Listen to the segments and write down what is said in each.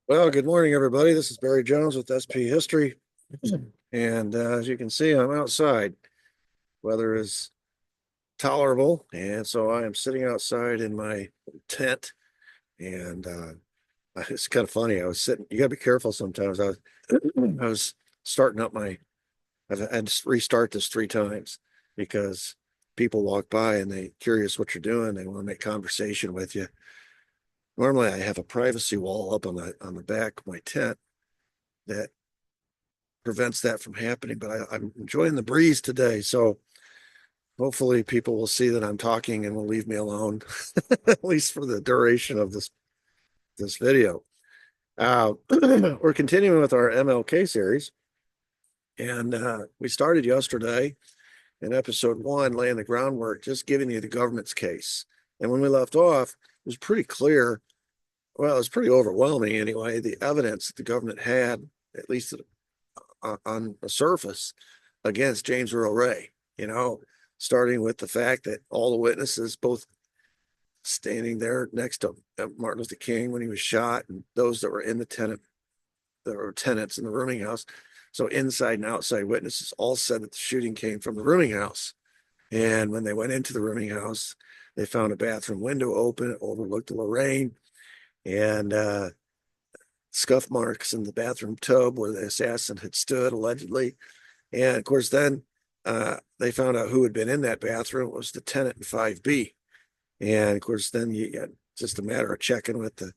Well, good morning, everybody. This is Barry Jones with SP History. And as you can see, I'm outside. Weather is tolerable. And so I am sitting outside in my tent. And it's kind of funny. I was sitting, you got to be careful sometimes. I was starting up I've had to restart this 3 times because people walk by and they curious what you're doing. They want to make conversation with you. Normally, I have a privacy wall up on the back of my tent that prevents that from happening. But I'm enjoying the breeze today. So hopefully people will see that I'm talking and will leave me alone, at least for the duration of this video. We're continuing with our MLK series. And we started yesterday in episode 1, laying the groundwork, just giving you the government's case. And when we left off, it was pretty clear. Well, it was pretty overwhelming anyway, the evidence that the government had, at least on the surface, against James Earl Ray, starting with the fact that all the witnesses, both standing there next to Martin Luther King when he was shot, and those that were in the tenants in the rooming house. So inside and outside witnesses all said that the shooting came from the rooming house. And when they went into the rooming house, they found a bathroom window open, it overlooked the Lorraine, and scuff marks in the bathroom tub where the assassin had stood allegedly. And of course, then they found out who had been in that bathroom. It was the tenant in 5B. And of course, then you got just a matter of checking with the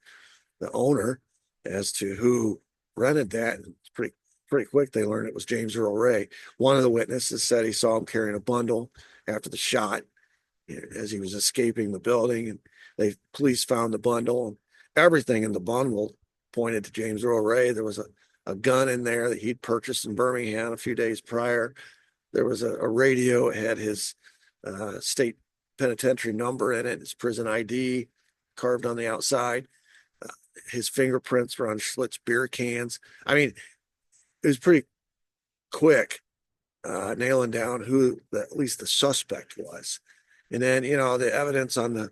owner as to who rented that. And it's pretty quick. They learned it was James Earl Ray. One of the witnesses said he saw him carrying a bundle after the shot as he was escaping the building. And police found the bundle, and everything in the bundle pointed to James Earl Ray. There was a gun in there that he'd purchased in Birmingham a few days prior. There was a radio. It had his state penitentiary number in it, his prison ID carved on the outside. His fingerprints were on Schlitz beer cans. I mean, it was pretty quick nailing down who at least the suspect was. And then, the evidence on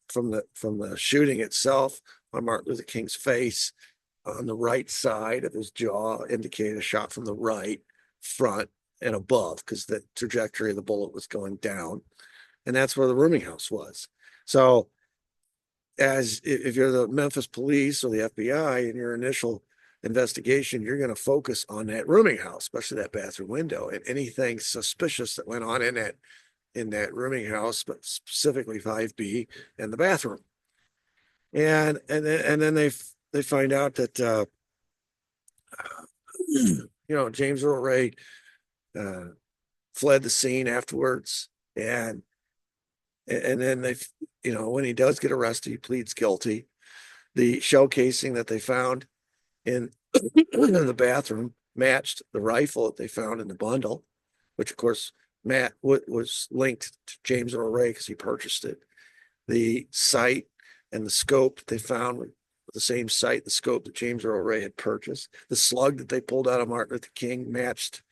from the shooting itself on Martin Luther King's face on the right side of his jaw indicated a shot from the right front and above, because the trajectory of the bullet was going down. And that's where the rooming house was. So as if you're the Memphis police or the FBI in your initial investigation, you're going to focus on that rooming house, especially that bathroom window, and anything suspicious that went on in that rooming house, but specifically 5B and the bathroom. And then they find out that James Earl Ray fled the scene afterwards, and then when he does get arrested, he pleads guilty. The shell casing that they found in the bathroom matched the rifle that they found in the bundle, which of course Matt was linked to James Earl Ray because he purchased it. The sight and the scope that they found were the same sight, the scope that James Earl Ray had purchased. The slug that they pulled out of Martin Luther King matched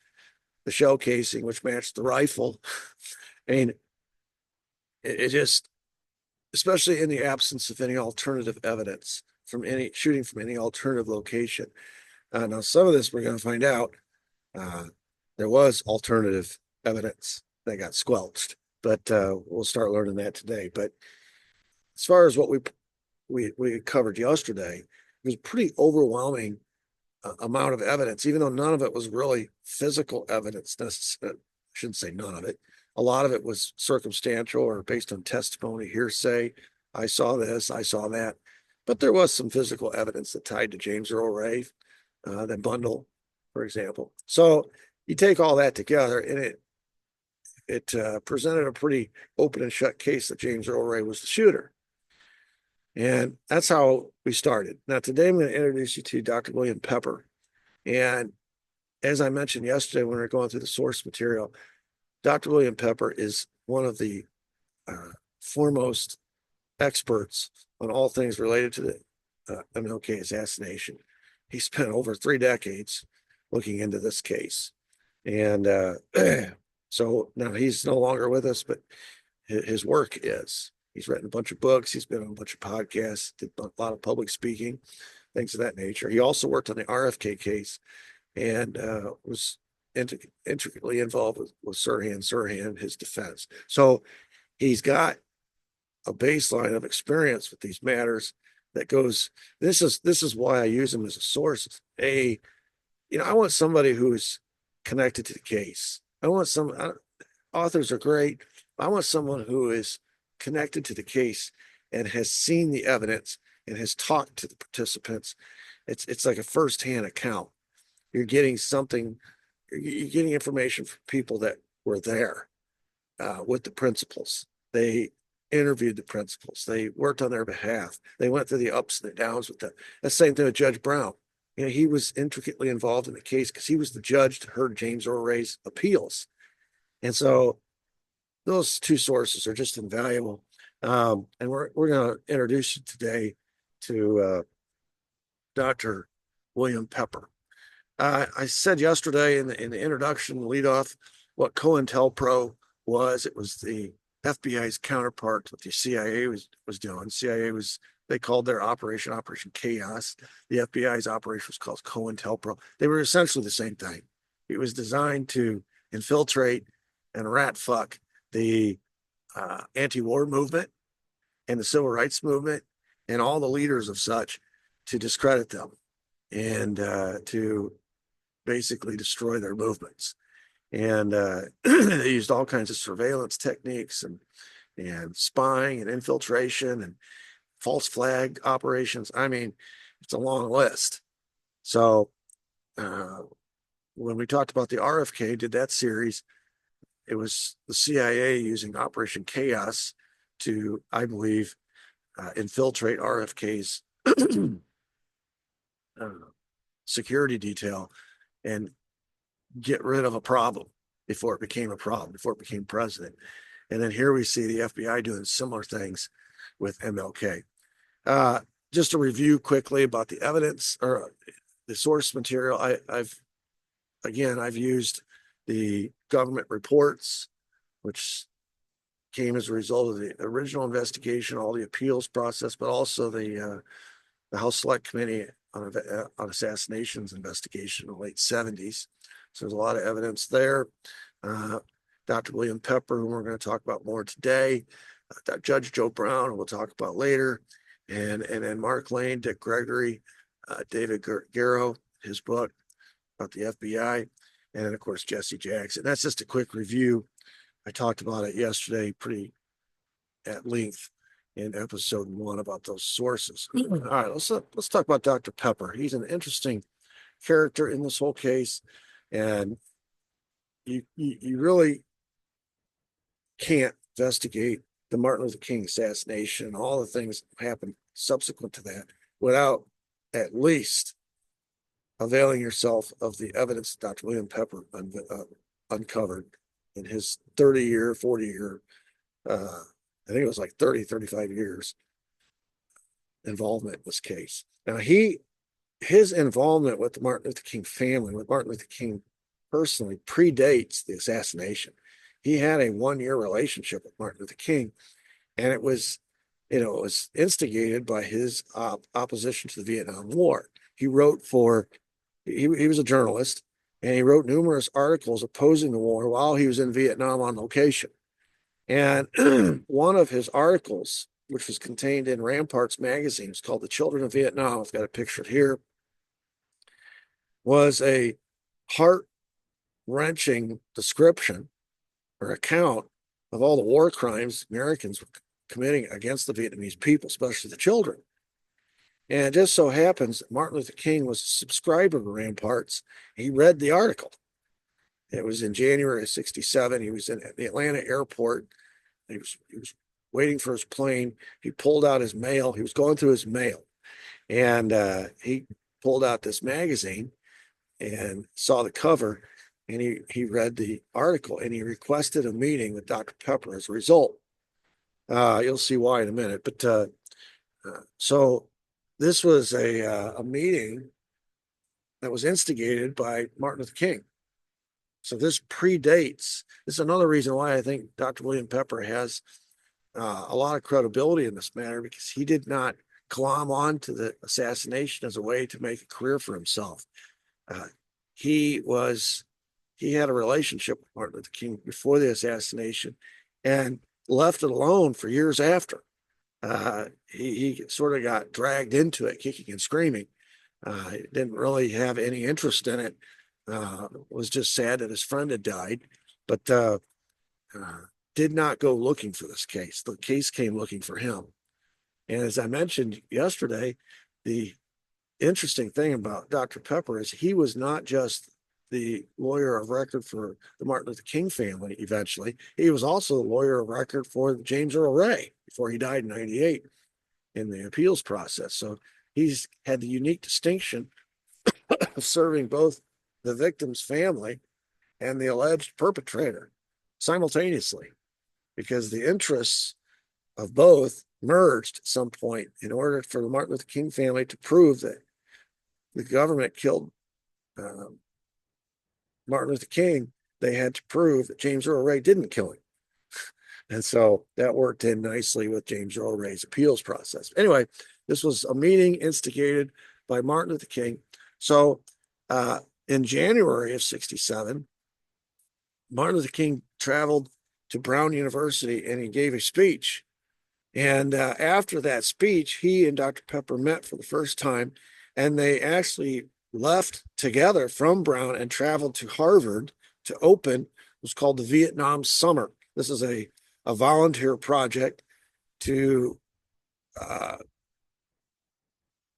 the shell casing, which matched the rifle. I mean, it just, especially in the absence of any alternative evidence from any shooting from any alternative location. Now, some of this we're going to find out. There was alternative evidence that got squelched, but we'll start learning that today. But as far as what we covered yesterday, it was a pretty overwhelming amount of evidence, even though none of it was really physical evidence. I shouldn't say none of it. A lot of it was circumstantial or based on testimony, hearsay. I saw this, I saw that. But there was some physical evidence that tied to James Earl Ray, that bundle, for example. So you take all that together, and it presented a pretty open and shut case that James Earl Ray was the shooter. And that's how we started. Now, today I'm going to introduce you to Dr. William Pepper. And as I mentioned yesterday when we were going through the source material, Dr. William Pepper is one of the foremost experts on all things related to the MLK assassination. He spent over 3 decades looking into this case. And so now he's no longer with us, but his work is. He's written a bunch of books. He's been on a bunch of podcasts, did a lot of public speaking. things of that nature. He also worked on the RFK case and was intricately involved with Sirhan, his defense. So he's got a baseline of experience with these matters that goes. This is why I use him as a source. I want somebody who's connected to the case. I want authors are great. I want someone who is connected to the case and has seen the evidence and has talked to the participants. It's like a firsthand account. You're getting something. You're getting information from people that were there with the principals. They interviewed the principals. They worked on their behalf. They went through the ups and the downs with them. That's the same thing with Judge Brown. He was intricately involved in the case because he was the judge that heard James Earl Ray's appeals. And so those two sources are just invaluable. And we're going to introduce you today to Dr. William Pepper. I said yesterday in the introduction, lead off, what COINTELPRO was. It was the FBI's counterpart to what the CIA was doing. CIA they called their Operation Chaos. The FBI's operation was called COINTELPRO. They were essentially the same thing. It was designed to infiltrate and rat fuck the anti-war movement and the civil rights movement and all the leaders of such, to discredit them and to basically destroy their movements. And they used all kinds of surveillance techniques and spying and infiltration and false flag operations. I mean, it's a long list. So when we talked about the RFK, did that series, it was the CIA using Operation Chaos to, I believe, infiltrate RFK's security detail and get rid of a problem before it became a problem, before it became president. And then here we see the FBI doing similar things with MLK. Just a review quickly about the evidence or the source material. I've used the government reports, which came as a result of the original investigation, all the appeals process, but also the House Select Committee on Assassinations investigation in the late 70s. So there's a lot of evidence there. Dr. William Pepper, whom we're going to talk about more today, Judge Joe Brown, who we'll talk about later, and then Mark Lane, Dick Gregory, David Garrow, his book about the FBI, and then, of course, Jesse Jackson. That's just a quick review. I talked about it yesterday pretty at length in episode 1 about those sources. All right, let's talk about Dr. Pepper. He's an interesting character in this whole case, and you really can't investigate the Martin Luther King assassination and all the things that happened subsequent to that without at least availing yourself of the evidence that Dr. William Pepper uncovered in his 40-year, I think it was like 35 years involvement in this case. Now, his involvement with the Martin Luther King family, with Martin Luther King personally, predates the assassination. He had a 1-year relationship with Martin Luther King, and it was instigated by his opposition to the Vietnam War. He was a journalist, and he wrote numerous articles opposing the war while he was in Vietnam on location. And one of his articles, which was contained in Ramparts magazine, was called "The Children of Vietnam." I've got it pictured here. Was a heart-wrenching description or account of all the war crimes Americans were committing against the Vietnamese people, especially the children. And it just so happens that Martin Luther King was a subscriber to Ramparts. He read the article. It was in January of '67. He was in the Atlanta airport. He was waiting for his plane. He pulled out his mail. He was going through his mail, and he pulled out this magazine and saw the cover, and he read the article, and he requested a meeting with Dr. Pepper as a result. You'll see why in a minute. But so this was a meeting that was instigated by Martin Luther King. So this predates. This is another reason why I think Dr. William Pepper has a lot of credibility in this matter, because he did not glom on to the assassination as a way to make a career for himself. Uh, he had a relationship with Martin Luther King before the assassination and left it alone for years after. He sort of got dragged into it, kicking and screaming. He didn't really have any interest in it. Was just sad that his friend had died, but did not go looking for this case. The case came looking for him. And as I mentioned yesterday, the interesting thing about Dr. Pepper is he was not just the lawyer of record for the Martin Luther King family eventually. He was also the lawyer of record for James Earl Ray before he died in 98 in the appeals process. So he's had the unique distinction of serving both the victim's family and the alleged perpetrator simultaneously, because the interests of both merged at some point in order for the Martin Luther King family to prove that the government killed Martin Luther King. They had to prove that James Earl Ray didn't kill him. And so that worked in nicely with James Earl Ray's appeals process. Anyway, this was a meeting instigated by Martin Luther King. So in January of 67, Martin Luther King traveled to Brown University and he gave a speech. And after that speech, he and Dr. Pepper met for the first time, and they actually left together from Brown and traveled to Harvard to open what's called the Vietnam Summer. This is a volunteer project to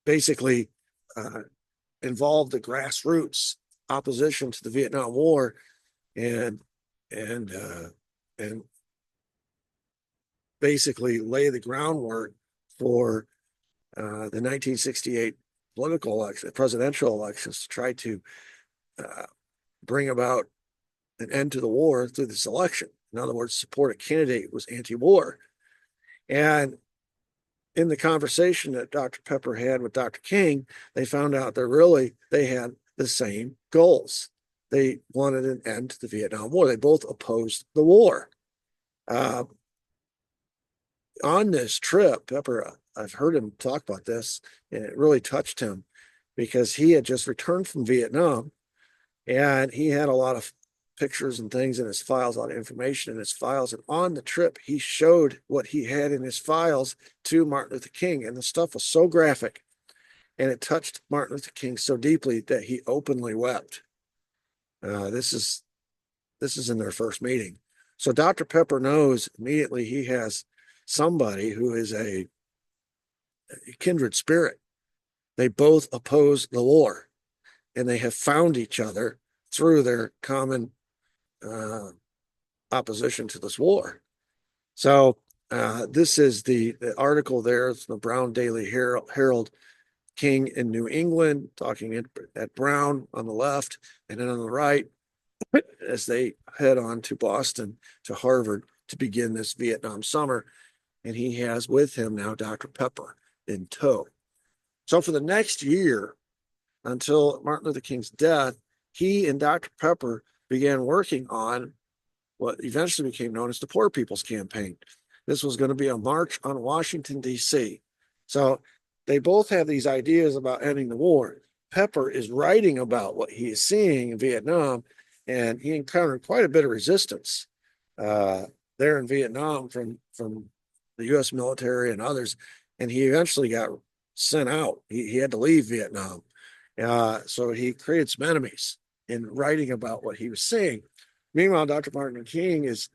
basically involve the grassroots opposition to the Vietnam War and basically lay the groundwork for the 1968 presidential elections to try to bring about an end to the war through this election. In other words, support a candidate who was anti-war. And in the conversation that Dr. Pepper had with Dr. King, they found out that they had the same goals. They wanted an end to the Vietnam War. They both opposed the war. On this trip, Pepper, I've heard him talk about this, and it really touched him because he had just returned from Vietnam and he had a lot of pictures and things in his files, a lot of information in his files. And on the trip, he showed what he had in his files to Martin Luther King. And the stuff was so graphic and it touched Martin Luther King so deeply that he openly wept. This is in their first meeting. So Dr. Pepper knows immediately he has somebody who is a kindred spirit. They both oppose the war and they have found each other through their common opposition to this war. So this is the article there. It's the Brown Daily Herald. King in New England, talking at Brown on the left, and then on the right, as they head on to Boston, to Harvard, to begin this Vietnam summer. And he has with him now Dr. Pepper in tow. So for the next year, until Martin Luther King's death, he and Dr. Pepper began working on what eventually became known as the Poor People's Campaign. This was going to be a march on Washington, D.C. So they both have these ideas about ending the war. Pepper is writing about what he is seeing in Vietnam, and he encountered quite a bit of resistance there in Vietnam from the U.S. military and others, and he eventually got sent out. He had to leave Vietnam. So he created some enemies in writing about what he was seeing. Meanwhile, Dr. Martin Luther King is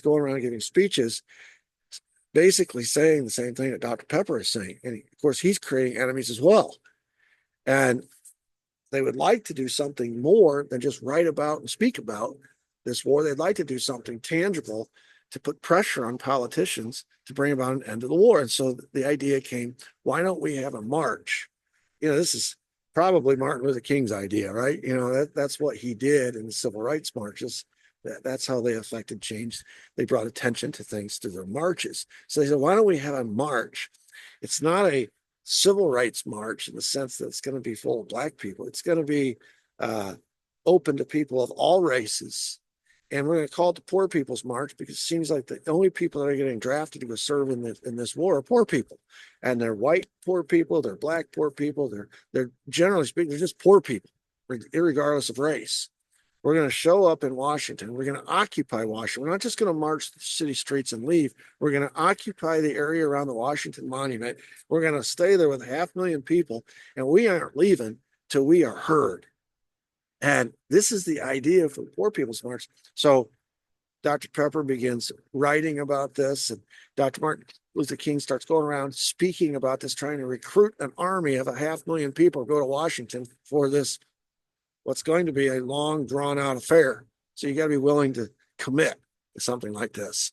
going around giving speeches, basically saying the same thing that Dr. Pepper is saying. And of course, he's creating enemies as well. And they would like to do something more than just write about and speak about this war. They'd like to do something tangible to put pressure on politicians to bring about an end to the war. And so the idea came, why don't we have a march? This is probably Martin Luther King's idea, right? That's what he did in the civil rights marches. That's how they affected change. They brought attention to things through their marches. So they said, why don't we have a march? It's not a civil rights march in the sense that it's going to be full of Black people. It's going to be open to people of all races And we're going to call it the Poor People's March because it seems like the only people that are getting drafted to go serve in this war are poor people. And they're white poor people, they're black poor people, they're generally speaking, they're just poor people, regardless of race. We're going to show up in Washington. We're going to occupy Washington. We're not just going to march the city streets and leave. We're going to occupy the area around the Washington Monument. We're going to stay there with 500,000 people, and we aren't leaving till we are heard. And this is the idea for the Poor People's March. So Dr. Pepper begins writing about this, and Dr. Martin Luther King starts going around speaking about this, trying to recruit an army of 500,000 people to go to Washington for this, what's going to be a long, drawn-out affair. So you got to be willing to commit to something like this.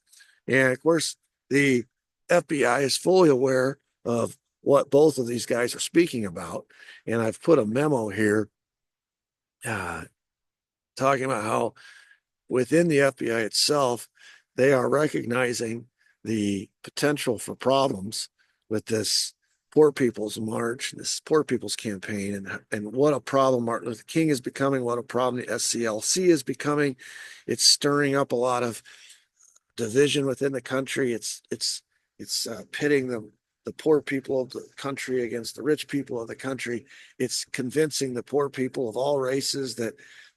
And of course, the FBI is fully aware of what both of these guys are speaking about. And I've put a memo here talking about how within the FBI itself, they are recognizing the potential for problems with this Poor People's March, this Poor People's Campaign, and what a problem Martin Luther King is becoming, what a problem the SCLC is becoming. It's stirring up a lot of division within the country. It's pitting the poor people of the country against the rich people of the country. It's convincing the poor people of all races that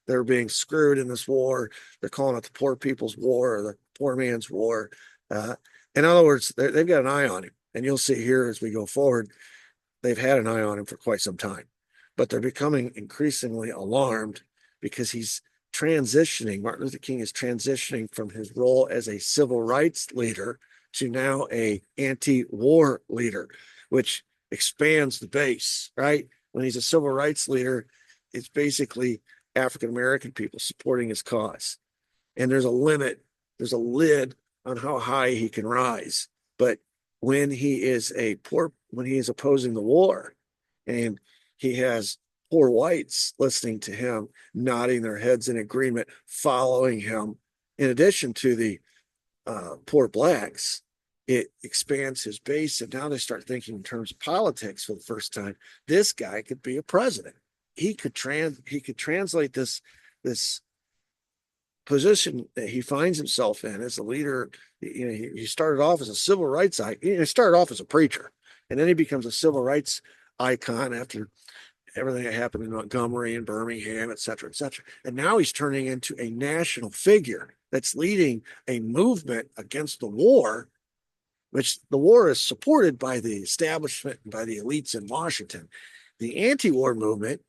they're being screwed in this war. They're calling it the poor people's war or the poor man's war. In other words, they've got an eye on him. And you'll see here as we go forward, they've had an eye on him for quite some time. But they're becoming increasingly alarmed because he's transitioning. Martin Luther King is transitioning from his role as a civil rights leader to now a anti-war leader, which expands the base, right? When he's a civil rights leader, it's basically African-American people supporting his cause. And there's a limit, there's a lid on how high he can rise. But when he is opposing the war and he has poor whites listening to him, nodding their heads in agreement, following him, in addition to the poor blacks, it expands his base. And now they start thinking in terms of politics for the first time. This guy could be a president. He could translate this position that he finds himself in as a leader. You know, he started off as a civil rights icon. He started off as a preacher, and then he becomes a civil rights icon after everything that happened in Montgomery and Birmingham, et cetera, et cetera. And now he's turning into a national figure that's leading a movement against the war, which the war is supported by the establishment and by the elites in Washington. The anti-war movement,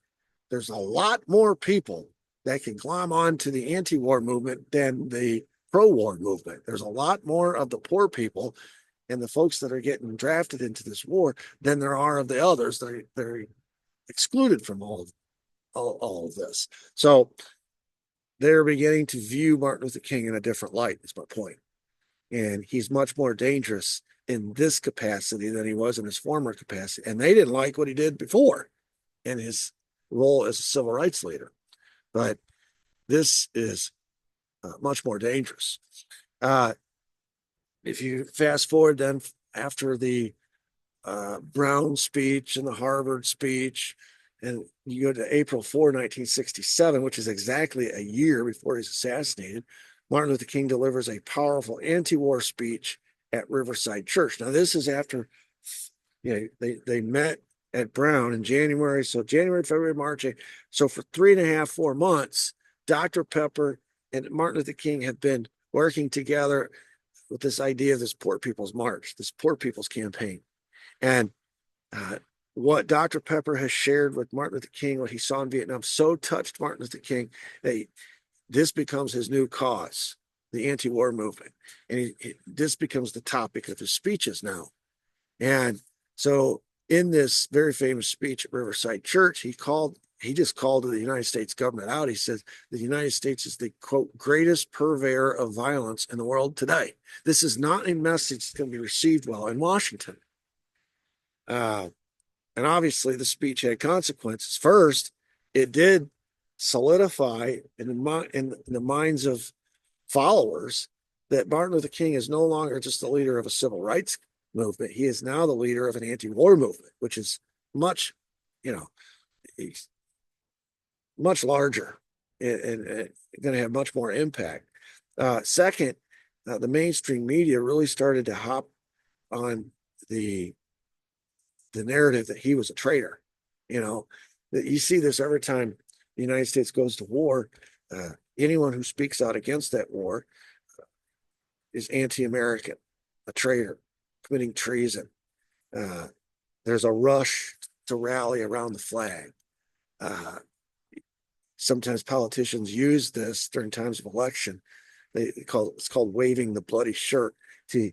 there's a lot more people that can glom on to the anti-war movement than the pro-war movement. There's a lot more of the poor people and the folks that are getting drafted into this war than there are of the others. They're excluded from all of this. So they're beginning to view Martin Luther King in a different light, is my point. And he's much more dangerous in this capacity than he was in his former capacity. And they didn't like what he did before in his role as a civil rights leader. But this is much more dangerous. If you fast forward then after the Brown speech and the Harvard speech, and you go to April 4, 1967, which is exactly a year before he's assassinated, Martin Luther King delivers a powerful anti-war speech at Riverside Church. Now, this is after they met at Brown in January. So January, February, March. So for 3.5, 4 months, Dr. Pepper and Martin Luther King have been working together with this idea of this Poor People's March, this Poor People's Campaign. And what Dr. Pepper has shared with Martin Luther King, what he saw in Vietnam, so touched Martin Luther King that this becomes his new cause, the anti-war movement. And this becomes the topic of his speeches now. And so in this very famous speech at Riverside Church, he just called the United States government out. He says the United States is the, quote, greatest purveyor of violence in the world today. This is not a message that's going to be received well in Washington. And obviously the speech had consequences. First, it did solidify in the minds of followers that Martin Luther King is no longer just the leader of a civil rights movement. He is now the leader of an anti-war movement, which is much larger and going to have much more impact. Second, the mainstream media really started to hop on the narrative that he was a traitor. You know, you see this every time the United States goes to war. Anyone who speaks out against that war is anti-American, a traitor, committing treason. Uh, there's a rush to rally around the flag. Uh, Sometimes politicians use this during times of election. It's called waving the bloody shirt to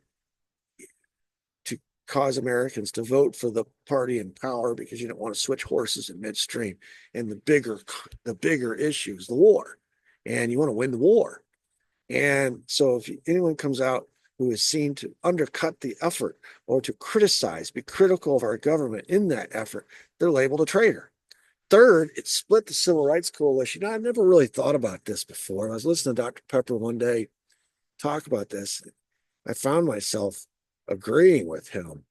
cause Americans to vote for the party in power because you don't want to switch horses in midstream. And the bigger issue is the war, and you want to win the war. And so if anyone comes out who is seen to undercut the effort or to criticize, be critical of our government in that effort, they're labeled a traitor. Third, it split the Civil Rights Coalition. I've never really thought about this before. I was listening to Dr. Pepper one day talk about this. I found myself agreeing with him.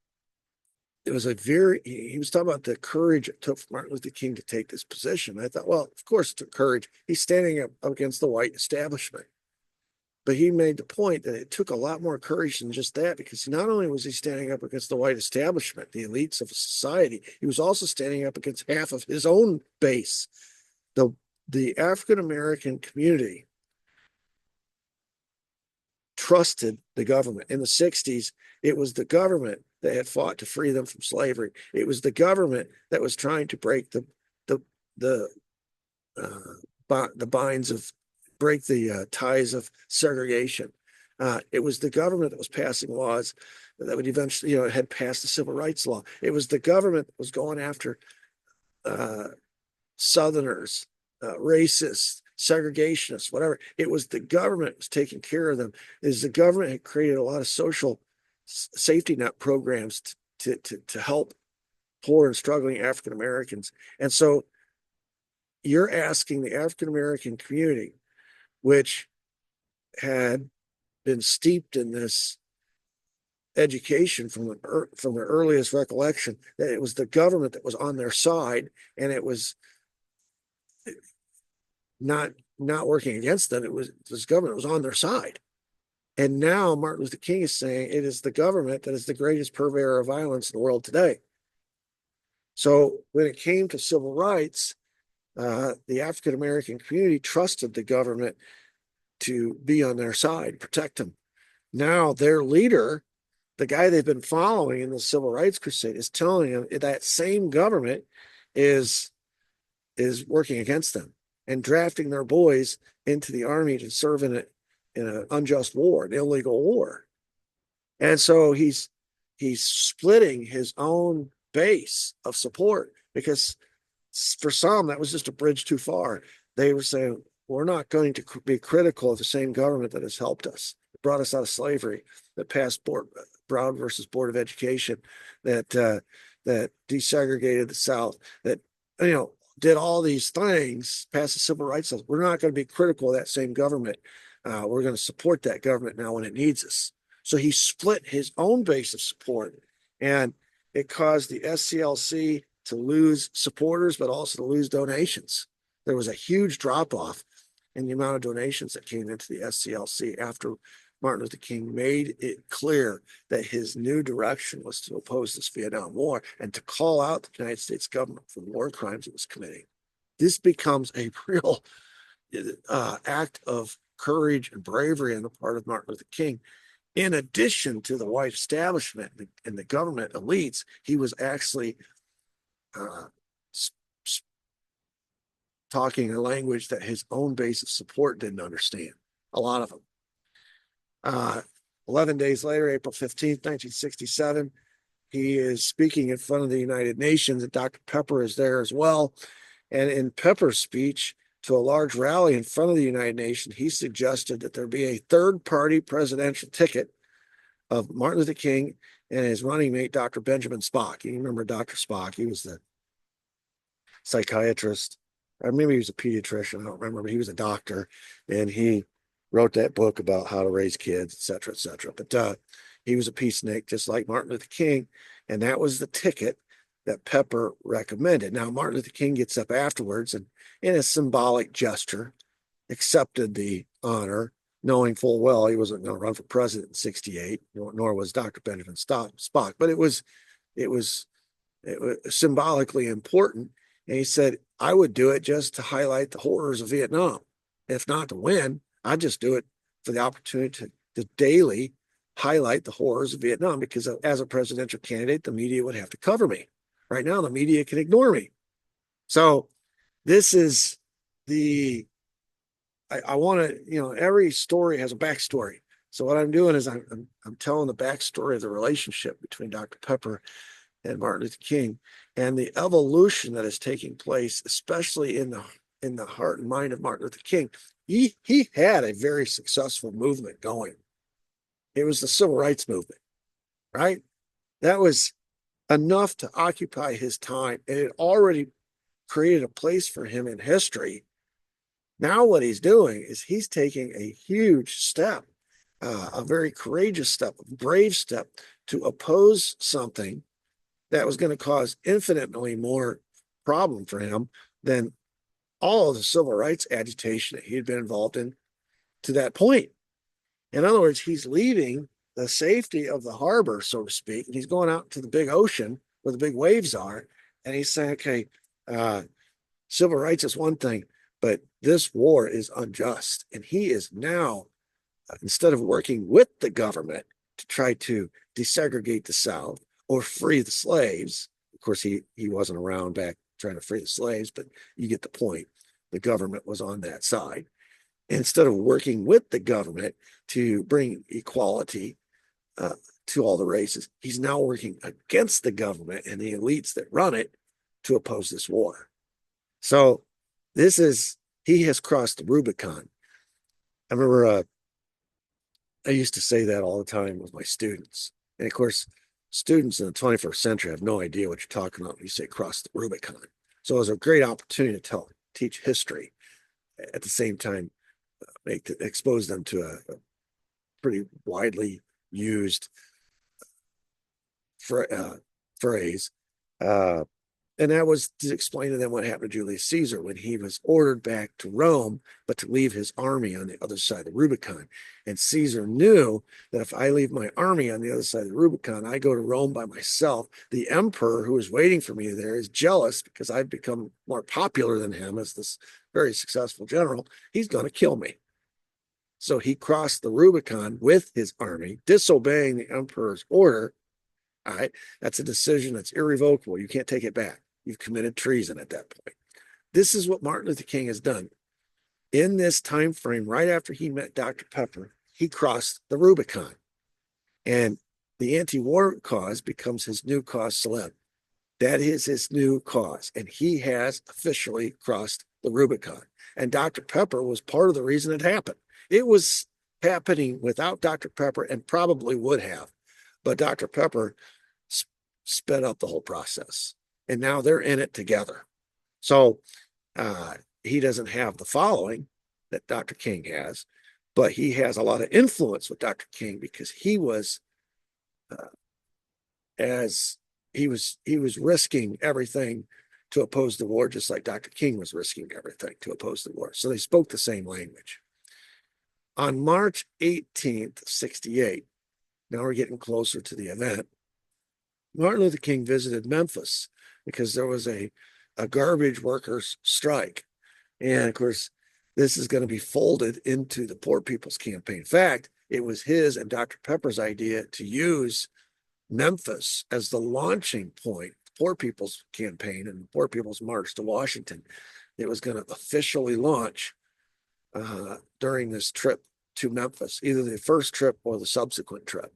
It was he was talking about the courage it took for Martin Luther King to take this position. I thought, well, of course it took courage. He's standing up against the white establishment. But he made the point that it took a lot more courage than just that, because not only was he standing up against the white establishment, the elites of society, he was also standing up against half of his own base. The African American community trusted the government. In the 60s, it was the government that had fought to free them from slavery. It was the government that was trying to break the binds of break the ties of segregation. It was the government that was passing laws that would eventually, had passed the civil rights law. It was the government that was going after Southerners, racists, segregationists, whatever. It was the government that was taking care of them. It was the government had created a lot of social safety net programs to help poor and struggling African Americans. And so you're asking the African American community, which had been steeped in this education from the earliest recollection, that it was the government that was on their side, and it was not working against them. It was this government was on their side. And now Martin Luther King is saying it is the government that is the greatest purveyor of violence in the world today. So when it came to civil rights, the African American community trusted the government to be on their side, protect them. Now their leader, the guy they've been following in the civil rights crusade, is telling them that same government is working against them and drafting their boys into the army to serve in an unjust war, an illegal war. And so he's splitting his own base of support, because for some that was just a bridge too far. They were saying, we're not going to be critical of the same government that has helped us, brought us out of slavery, that passed Brown versus Board of Education, that desegregated the South, that did all these things, passed the civil rights laws. We're not going to be critical of that same government. We're going to support that government now when it needs us. So he split his own base of support, and it caused the SCLC to lose supporters, but also to lose donations. There was a huge drop off in the amount of donations that came into the SCLC after Martin Luther King made it clear that his new direction was to oppose this Vietnam War and to call out the United States government for the war crimes it was committing. This becomes a real act of courage and bravery on the part of Martin Luther King. In addition to the white establishment and the government elites, he was actually talking a language that his own base of support didn't understand, a lot of them. 11 days later, April 15th, 1967, he is speaking in front of the United Nations, and Dr. Pepper is there as well. And in Pepper's speech to a large rally in front of the United Nations, he suggested that there be a third-party presidential ticket of Martin Luther King and his running mate, Dr. Benjamin Spock. You remember Dr. Spock? He was the psychiatrist. Or maybe he was a pediatrician. I don't remember, but he was a doctor, and he wrote that book about how to raise kids, et cetera, et cetera. But he was a peacenik, just like Martin Luther King, and that was the ticket that Pepper recommended. Now, Martin Luther King gets up afterwards and, in a symbolic gesture, accepted the honor, knowing full well he wasn't going to run for president in 68, nor was Dr. Benjamin Spock. But it was symbolically important. And he said, I would do it just to highlight the horrors of Vietnam. If not to win, I'd just do it for the opportunity to daily highlight the horrors of Vietnam, because as a presidential candidate, the media would have to cover me. Right now, the media can ignore me. So this is I want to, every story has a backstory. So what I'm doing is I'm telling the backstory of the relationship between Dr. Pepper and Martin Luther King, and the evolution that is taking place, especially in the heart and mind of Martin Luther King. He had a very successful movement going. It was the civil rights movement, right? That was enough to occupy his time, and it already created a place for him in history. Now what he's doing is he's taking a huge step, a very courageous step, a brave step, to oppose something that was going to cause infinitely more problem for him than all of the civil rights agitation that he had been involved in to that point. In other words, he's leaving the safety of the harbor, so to speak, and he's going out to the big ocean where the big waves are, and he's saying, okay, civil rights is one thing, but this war is unjust. And he is now, instead of working with the government to try to desegregate the South or free the slaves, of course, he wasn't around back trying to free the slaves, but you get the point. The government was on that side. Instead of working with the government to bring equality to all the races, he's now working against the government and the elites that run it to oppose this war. So he has crossed the Rubicon. I remember I used to say that all the time with my students. And of course, students in the 21st century have no idea what you're talking about when you say cross the Rubicon. So it was a great opportunity to teach history, at the same time expose them to a pretty widely used phrase. And that was to explain to them what happened to Julius Caesar when he was ordered back to Rome, but to leave his army on the other side of the Rubicon. And Caesar knew that if I leave my army on the other side of the Rubicon, I go to Rome by myself. The emperor who is waiting for me there is jealous because I've become more popular than him as this very successful general. He's going to kill me. So he crossed the Rubicon with his army, disobeying the emperor's order. All right, that's a decision that's irrevocable. You can't take it back. You've committed treason at that point. This is what Martin Luther King has done. In this time frame, right after he met Dr. Pepper, he crossed the Rubicon. And the anti-war cause becomes his new cause célèbre. That is his new cause. And he has officially crossed the Rubicon. And Dr. Pepper was part of the reason it happened. It was happening without Dr. Pepper, and probably would have. But Dr. Pepper sped up the whole process. And now they're in it together. So he doesn't have the following that Dr. King has, but he has a lot of influence with Dr. King because he was risking everything to oppose the war, just like Dr. King was risking everything to oppose the war. So they spoke the same language. On March 18th, 68, now we're getting closer to the event, Martin Luther King visited Memphis because there was a garbage workers strike. And of course, this is going to be folded into the Poor People's Campaign. In fact, it was his and Dr. Pepper's idea to use Memphis as the launching point, the Poor People's Campaign and the Poor People's March to Washington. It was going to officially launch during this trip to Memphis, either the first trip or the subsequent trip.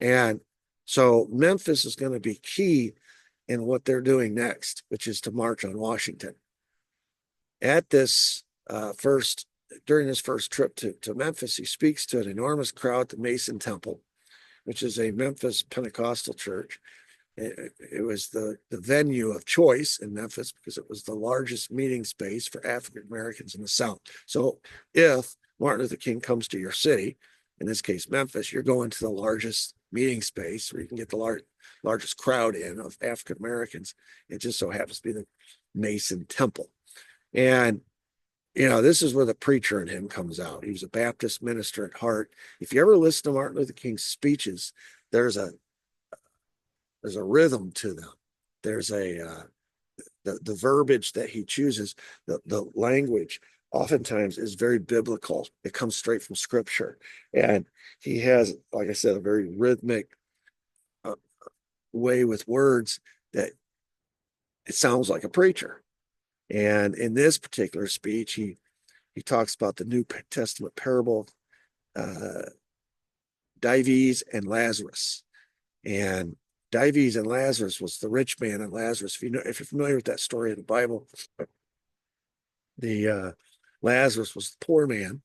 And so Memphis is going to be key in what they're doing next, which is to march on Washington. At this during this first trip to Memphis, he speaks to an enormous crowd at the Mason Temple, which is a Memphis Pentecostal church. It was the venue of choice in Memphis because it was the largest meeting space for African Americans in the South. So if Martin Luther King comes to your city, in this case Memphis, you're going to the largest meeting space where you can get the largest crowd in of African Americans. It just so happens to be the Mason Temple. And this is where the preacher in him comes out. He was a Baptist minister at heart. If you ever listen to Martin Luther King's speeches, there's a rhythm to them. There's the verbiage that he chooses, the language oftentimes is very biblical. It comes straight from scripture. And he has, like I said, a very rhythmic uh, way with words that it sounds like a preacher. And in this particular speech, he talks about the New Testament parable, Dives and Lazarus. And Dives and Lazarus was the rich man and Lazarus. If you're familiar with that story in the Bible, the Lazarus was the poor man,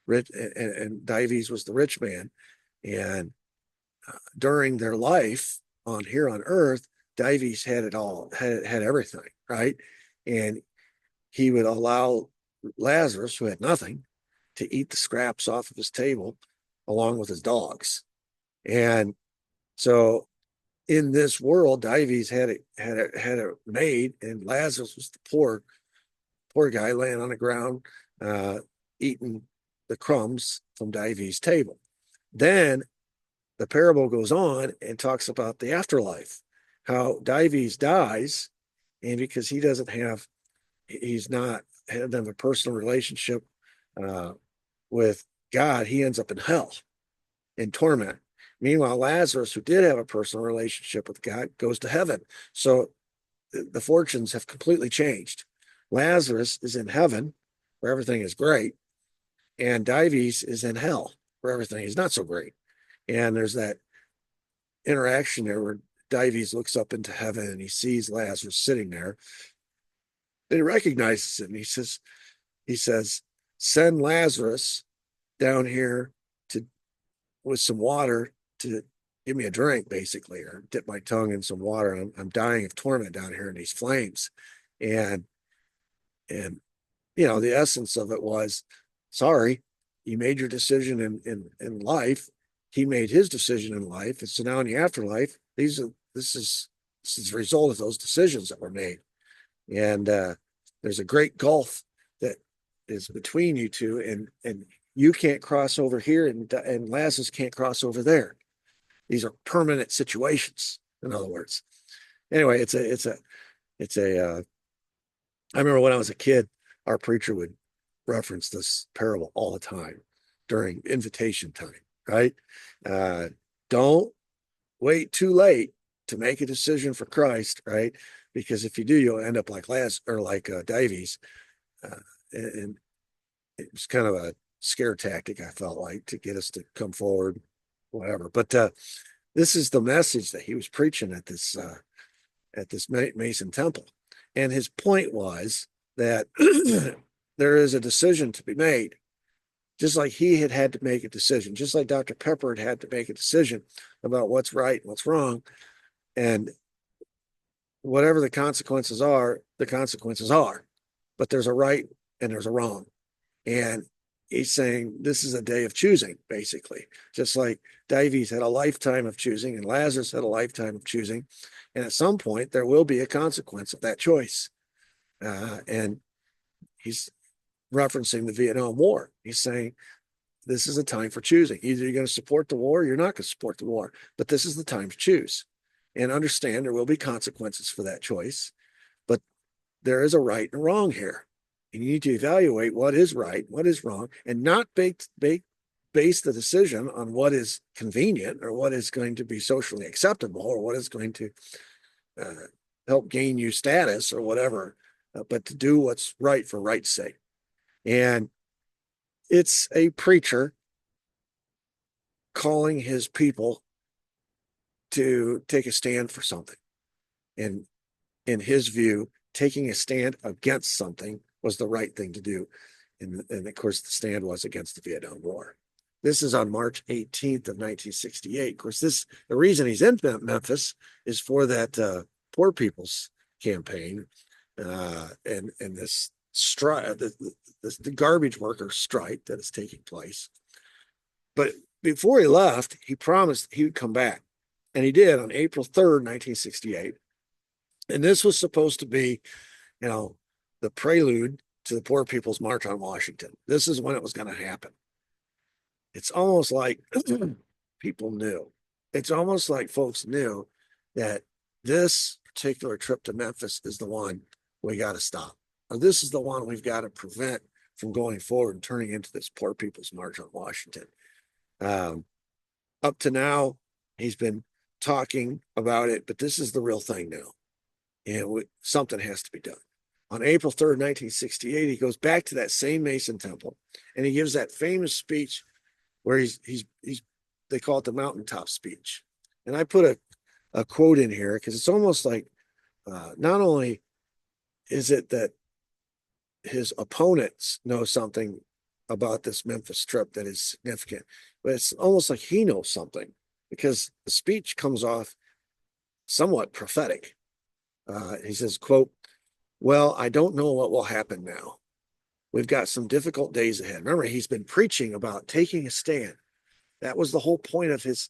rich, and Dives was the rich man. And during their life here on earth, Dives had it all, had everything, right? And he would allow Lazarus, who had nothing, to eat the scraps off of his table along with his dogs. And so in this world, Dives had it made, and Lazarus was the poor guy laying on the ground, eating the crumbs from Dives' table. Then the parable goes on and talks about the afterlife, how Dives dies, and because he's not had a personal relationship with God, he ends up in hell, in torment. Meanwhile, Lazarus, who did have a personal relationship with God, goes to heaven. So the fortunes have completely changed. Lazarus is in heaven, where everything is great, and Dives is in hell, where everything is not so great. And there's that interaction there where Dives looks up into heaven and he sees Lazarus sitting there. And he recognizes him. He says, send Lazarus down here with some water to give me a drink, basically, or dip my tongue in some water. I'm dying of torment down here in these flames. And the essence of it was, sorry, you made your decision in life. He made his decision in life. And so now in the afterlife, this is a result of those decisions that were made. And there's a great gulf that is between you two, and you can't cross over here, and Lazarus can't cross over there. These are permanent situations, in other words. Anyway, I remember when I was a kid, our preacher would reference this parable all the time during invitation time, right? Don't wait too late to make a decision for Christ, right? Because if you do, you'll end up like Dives. And it was kind of a scare tactic, I felt like, to get us to come forward, whatever. But this is the message that he was preaching at this Mason temple. And his point was that there is a decision to be made, just like he had to make a decision, just like Dr. Pepper had to make a decision about what's right and what's wrong. And whatever the consequences are, the consequences are. But there's a right and there's a wrong. And he's saying this is a day of choosing, basically. Just like Dives had a lifetime of choosing and Lazarus had a lifetime of choosing. And at some point, there will be a consequence of that choice. And he's referencing the Vietnam War. He's saying this is a time for choosing. Either you're going to support the war or you're not going to support the war. But this is the time to choose. And understand there will be consequences for that choice. But there is a right and a wrong here. And you need to evaluate what is right, what is wrong, and not base the decision on what is convenient or what is going to be socially acceptable or what is going to help gain you status or whatever, but to do what's right for right's sake. And it's a preacher calling his people to take a stand for something. And in his view, taking a stand against something was the right thing to do. And of course, the stand was against the Vietnam War. This is on March 18th of 1968. Of course, the reason he's in Memphis is for that poor people's campaign and this strike, the garbage worker strike that is taking place. But before he left, he promised he would come back. And he did on April 3rd, 1968. And this was supposed to be, the prelude to the Poor People's March on Washington. This is when it was going to happen. It's almost like people knew. It's almost like folks knew that this particular trip to Memphis is the one we got to stop. Or this is the one we've got to prevent from going forward and turning into this Poor People's March on Washington. Up to now, he's been talking about it, but this is the real thing now. And something has to be done. On April 3rd, 1968, he goes back to that same Mason temple and he gives that famous speech where he's they call it the mountaintop speech. And I put a quote in here because it's almost like not only is it that his opponents know something about this Memphis trip that is significant, but it's almost like he knows something because the speech comes off somewhat prophetic. He says, quote, "Well, I don't know what will happen now. We've got some difficult days ahead." Remember, he's been preaching about taking a stand. That was the whole point of his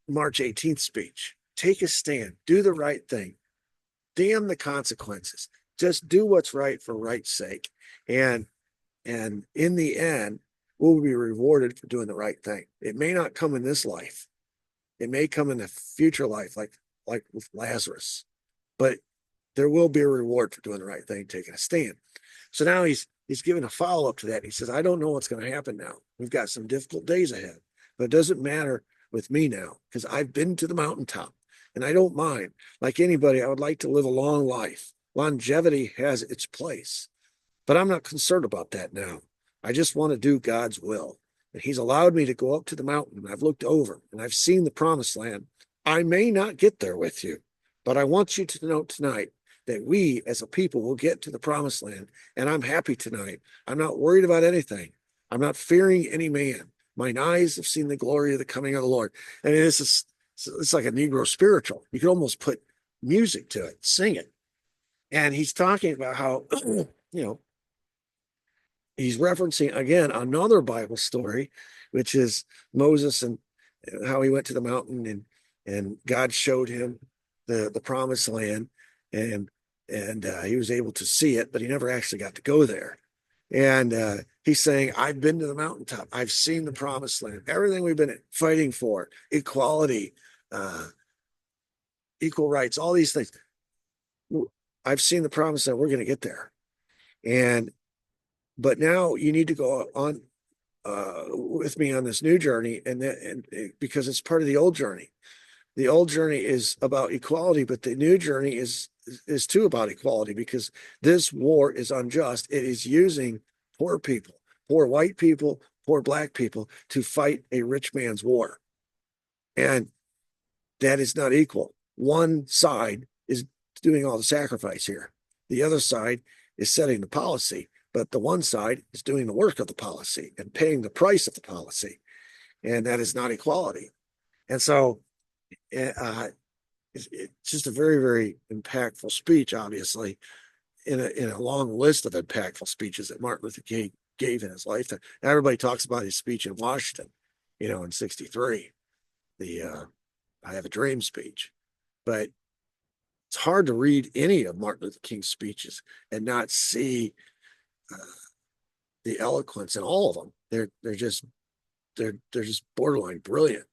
March 18th speech. Take a stand, do the right thing, damn the consequences. Just do what's right for right's sake. And in the end, we'll be rewarded for doing the right thing. It may not come in this life. It may come in the future life, like with Lazarus. But there will be a reward for doing the right thing, taking a stand. So now he's giving a follow-up to that. He says, I don't know what's going to happen now. We've got some difficult days ahead, but it doesn't matter with me now because I've been to the mountaintop and I don't mind. Like anybody, I would like to live a long life. Longevity has its place, but I'm not concerned about that now. I just want to do God's will. And he's allowed me to go up to the mountain. And I've looked over and I've seen the promised land. I may not get there with you, but I want you to know tonight that we as a people will get to the promised land. And I'm happy tonight. I'm not worried about anything. I'm not fearing any man. Mine eyes have seen the glory of the coming of the Lord. I mean, it's like a Negro spiritual. You could almost put music to it, sing it. And he's talking about how, he's referencing again another Bible story, which is Moses and how he went to the mountain and God showed him the promised land and he was able to see it, but he never actually got to go there. And he's saying, I've been to the mountaintop. I've seen the promised land, everything we've been fighting for, equality, equal rights, all these things. I've seen the promised land. We're going to get there. But now you need to go on with me on this new journey, and because it's part of the old journey. The old journey is about equality, but the new journey is too about equality because this war is unjust. It is using poor people, poor white people, poor black people to fight a rich man's war. And that is not equal. One side is doing all the sacrifice here. The other side is setting the policy, but the one side is doing the work of the policy and paying the price of the policy. And that is not equality. And so it's just a very, very impactful speech, obviously, in a long list of impactful speeches that Martin Luther King gave in his lifetime. Everybody talks about his speech in Washington, in 63, the I Have a Dream speech. But it's hard to read any of Martin Luther King's speeches and not see the eloquence in all of them. They're just borderline brilliant.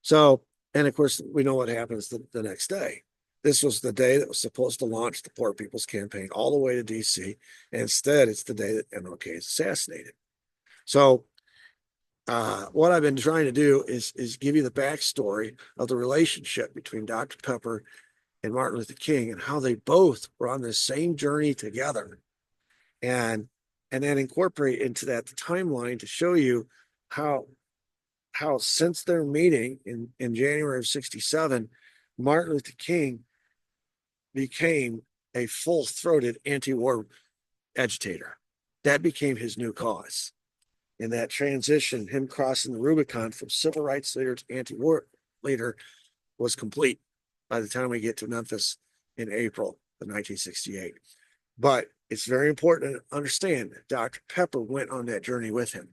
So, and of course, we know what happens the next day. This was the day that was supposed to launch the Poor People's Campaign all the way to DC. And instead, it's the day that MLK is assassinated. So what I've been trying to do is give you the backstory of the relationship between Dr. Pepper and Martin Luther King and how they both were on this same journey together. And then incorporate into that the timeline to show you how since their meeting in January of 67, Martin Luther King became a full-throated anti-war agitator. That became his new cause. And that transition, him crossing the Rubicon from civil rights leader to anti-war leader, was complete by the time we get to Memphis in April of 1968. But it's very important to understand that Dr. Pepper went on that journey with him.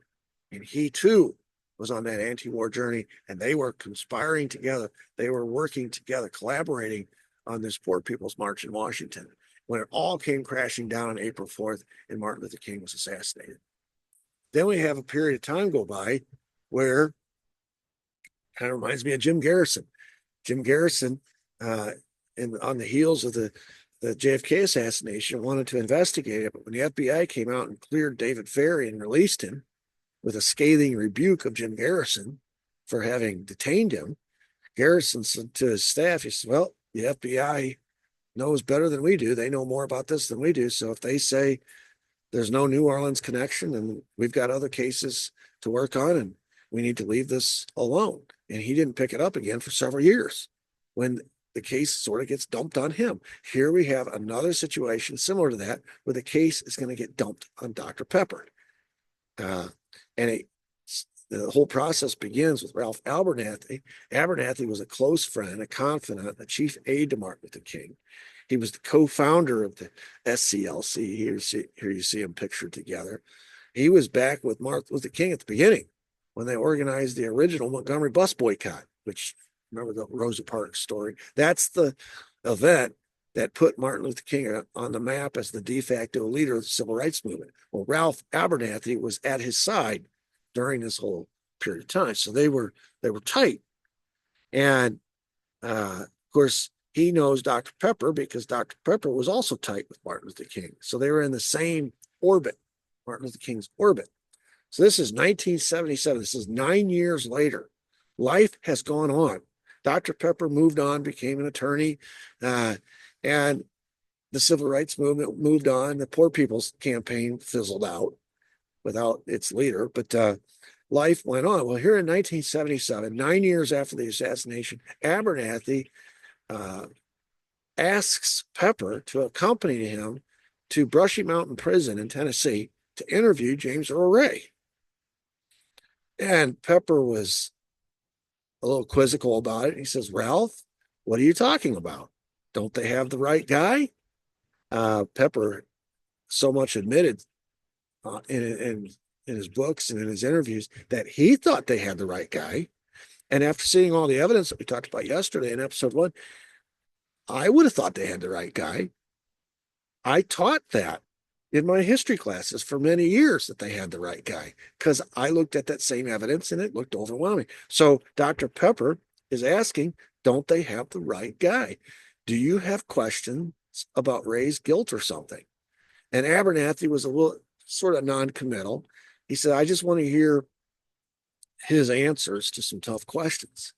And he too was on that anti-war journey, and they were conspiring together. They were working together, collaborating on this Poor People's March in Washington. when it all came crashing down on April 4th and Martin Luther King was assassinated. Then we have a period of time go by where kind of reminds me of Jim Garrison. Jim Garrison, on the heels of the JFK assassination, wanted to investigate it, but when the FBI came out and cleared David Ferrie and released him with a scathing rebuke of Jim Garrison for having detained him, Garrison said to his staff, he said, well, the FBI knows better than we do. They know more about this than we do. So if they say there's no New Orleans connection and we've got other cases to work on and we need to leave this alone. And he didn't pick it up again for several years when the case sort of gets dumped on him. Here we have another situation similar to that where the case is going to get dumped on Dr. Pepper. The whole process begins with Ralph Abernathy. Abernathy was a close friend, a confidant, a chief aide to Martin Luther King. He was the co-founder of the SCLC. Here you see them pictured together. He was back with Martin Luther King at the beginning when they organized the original Montgomery bus boycott, which, remember the Rosa Parks story? That's the event that put Martin Luther King on the map as the de facto leader of the civil rights movement. Well, Ralph Abernathy was at his side during this whole period of time. So they were tight. And of course, he knows Dr. Pepper because Dr. Pepper was also tight with Martin Luther King. So they were in the same orbit, Martin Luther King's orbit. So this is 1977. This is 9 years later. Life has gone on. Dr. Pepper moved on, became an attorney, and the civil rights movement moved on. The Poor People's Campaign fizzled out without its leader, but life went on. Well, here in 1977, 9 years after the assassination, Abernathy asks Pepper to accompany him to Brushy Mountain Prison in Tennessee to interview James Earl Ray. And Pepper was a little quizzical about it. He says, Ralph, what are you talking about? Don't they have the right guy? Pepper so much admitted in his books and in his interviews that he thought they had the right guy. And after seeing all the evidence that we talked about yesterday in episode 1, I would have thought they had the right guy. I taught that in my history classes for many years that they had the right guy because I looked at that same evidence and it looked overwhelming. So Dr. Pepper is asking, don't they have the right guy? Do you have questions about Ray's guilt or something? And Abernathy was a little sort of non-committal. He said, I just want to hear his answers to some tough questions.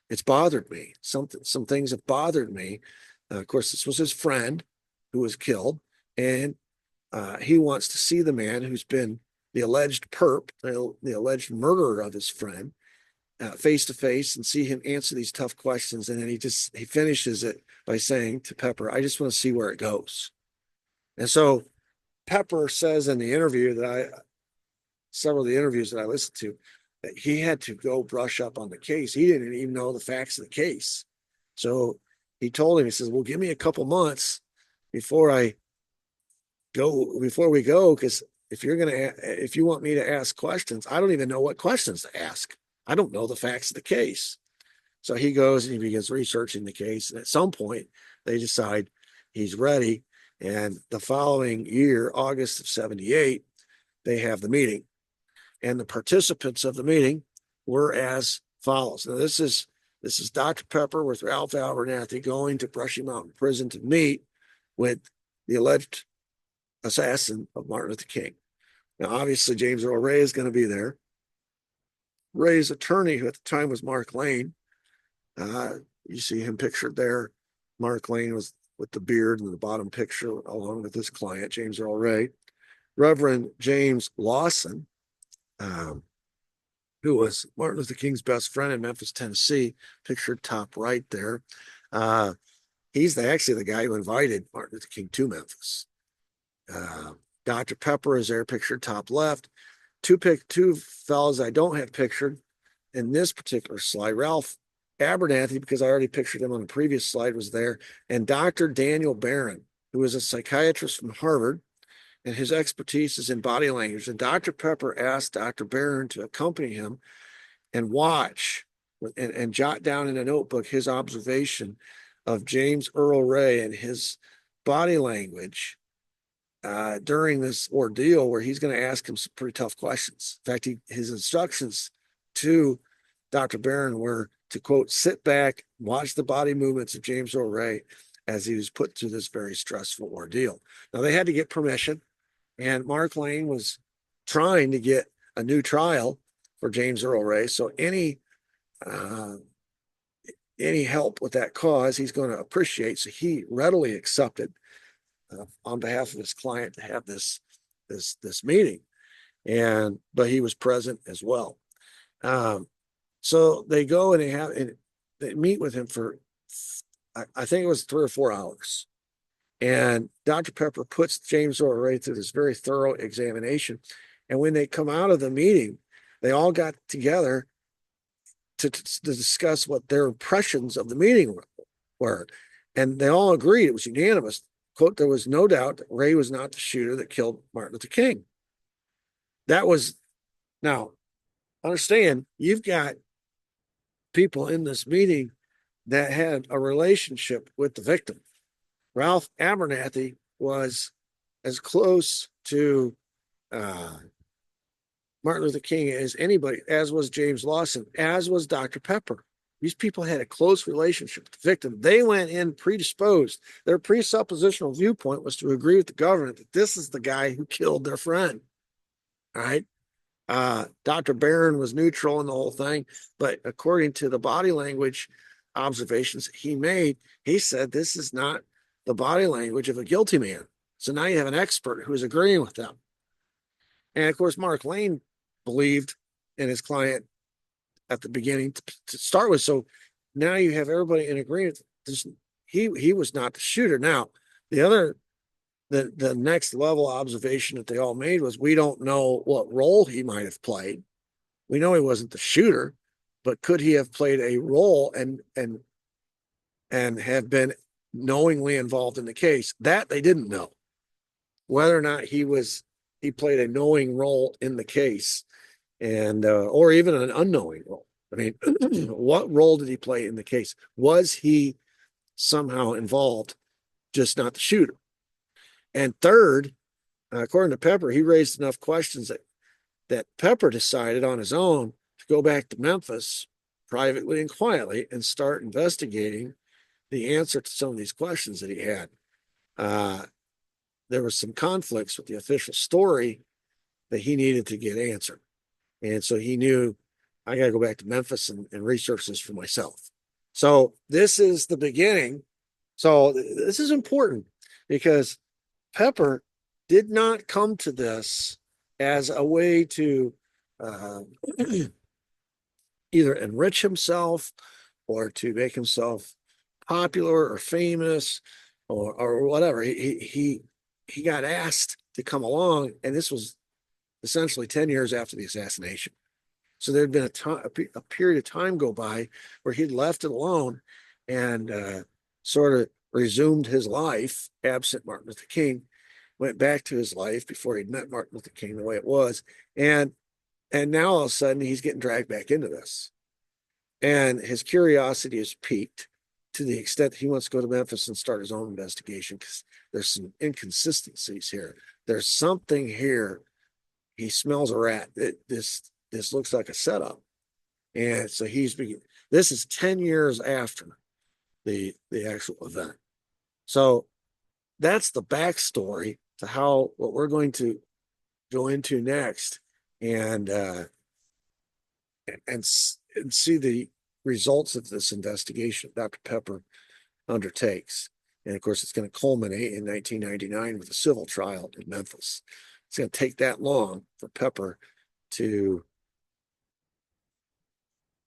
It's bothered me. Some things have bothered me. Of course, this was his friend who was killed, and he wants to see the man who's been the alleged perp, the alleged murderer of his friend, face to face and see him answer these tough questions. And then he finishes it by saying to Pepper, I just want to see where it goes. And so Pepper says in the interview several of the interviews that I listened to, that he had to go brush up on the case. He didn't even know the facts of the case. So he told him, he says, well, give me a couple months before we go, because if you want me to ask questions, I don't even know what questions to ask. I don't know the facts of the case. So he goes and he begins researching the case. And at some point, they decide he's ready. And the following year, August of 78, they have the meeting. And the participants of the meeting were as follows. Now, this is Dr. Pepper with Ralph Abernathy going to Brushy Mountain Prison to meet with the alleged assassin of Martin Luther King. Now, obviously, James Earl Ray is going to be there. Ray's attorney, who at the time was Mark Lane, you see him pictured there. Mark Lane was with the beard in the bottom picture, along with his client, James Earl Ray. Reverend James Lawson, who was Martin Luther King's best friend in Memphis, Tennessee, pictured top right there. He's actually the guy who invited Martin Luther King to Memphis. Dr. Pepper is there, pictured top left. Two fellows I don't have pictured in this particular slide. Ralph Abernathy, because I already pictured him on the previous slide, was there, and Dr. Daniel Barron, who is a psychiatrist from Harvard, and his expertise is in body language. And Dr. Pepper asked Dr. Barron to accompany him and watch and jot down in a notebook his observation of James Earl Ray and his body language during this ordeal, where he's going to ask him some pretty tough questions. In fact, his instructions to Dr. Barron were to, quote, sit back, watch the body movements of James Earl Ray as he was put through this very stressful ordeal. Now, they had to get permission, and Mark Lane was trying to get a new trial for James Earl Ray. So any help with that cause, he's going to appreciate. So he readily accepted on behalf of his client to have this meeting, but he was present as well. So they go and they meet with him for, I think it was 3 or 4 hours. And Dr. Pepper puts James Earl Ray through this very thorough examination. And when they come out of the meeting, they all got together to discuss what their impressions of the meeting were. And they all agreed, it was unanimous. Quote, there was no doubt that Ray was not the shooter that killed Martin Luther King. That was, now, understand, you've got people in this meeting that had a relationship with the victim. Ralph Abernathy was as close to Martin Luther King as anybody, as was James Lawson, as was Dr. Pepper. These people had a close relationship with the victim. They went in predisposed. Their presuppositional viewpoint was to agree with the government that this is the guy who killed their friend. All right. Dr. Barron was neutral in the whole thing, but according to the body language observations he made, he said this is not the body language of a guilty man. So now you have an expert who is agreeing with them. And of course, Mark Lane believed in his client at the beginning to start with. So now you have everybody in agreement. He was not the shooter. Now, the next level observation that they all made was, we don't know what role he might have played. We know he wasn't the shooter, but could he have played a role and have been knowingly involved in the case? That they didn't know. Whether or not he played a knowing role in the case, and or even an unknowing role. I mean, what role did he play in the case? Was he somehow involved, just not the shooter? And third, according to Pepper, he raised enough questions that Pepper decided on his own to go back to Memphis privately and quietly and start investigating the answer to some of these questions that he had. There was some conflicts with the official story that he needed to get answered. And so he knew, I got to go back to Memphis and research this for myself. So this is the beginning. So this is important because Pepper did not come to this as a way to either enrich himself or to make himself popular or famous or whatever. He got asked to come along, and this was essentially 10 years after the assassination. So there'd been a period of time go by where he'd left it alone and sort of resumed his life, absent Martin Luther King, went back to his life before he'd met Martin Luther King the way it was. And now all of a sudden he's getting dragged back into this. And his curiosity is piqued to the extent that he wants to go to Memphis and start his own investigation, because there's some inconsistencies here. There's something here. He smells a rat. This looks like a setup. And so this is 10 years after the actual event. So that's the backstory to what we're going to go into next and see the results of this investigation Dr. Pepper undertakes. And of course, it's going to culminate in 1999 with a civil trial in Memphis. It's going to take that long for Pepper to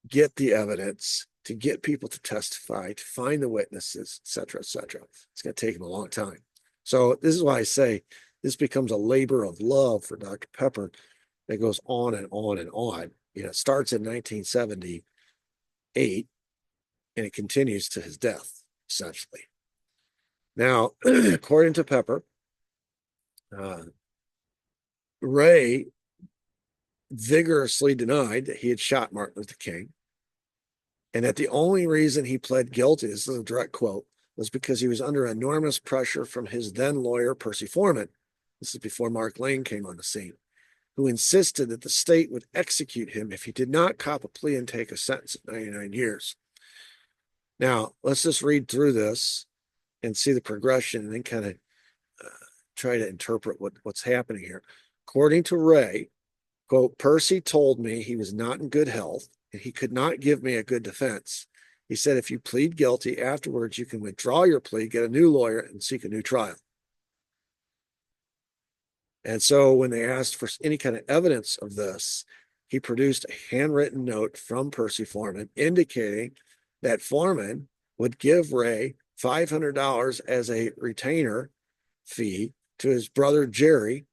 get the evidence, to get people to testify, to find the witnesses, et cetera, et cetera. It's going to take him a long time. So this is why I say this becomes a labor of love for Dr. Pepper that goes on and on and on. It starts in 1978 and it continues to his death, essentially. Now, according to Pepper, Ray vigorously denied that he had shot Martin Luther King. and that the only reason he pled guilty, this is a direct quote, was because he was under enormous pressure from his then lawyer, Percy Foreman. This is before Mark Lane came on the scene, who insisted that the state would execute him if he did not cop a plea and take a sentence of 99 years. Now, let's just read through this and see the progression and then kind of try to interpret what's happening here. According to Ray, quote, Percy told me he was not in good health and he could not give me a good defense. He said, if you plead guilty afterwards, you can withdraw your plea, get a new lawyer, and seek a new trial. And so when they asked for any kind of evidence of this, he produced a handwritten note from Percy Foreman indicating that Foreman would give Ray $500 as a retainer fee to his brother Jerry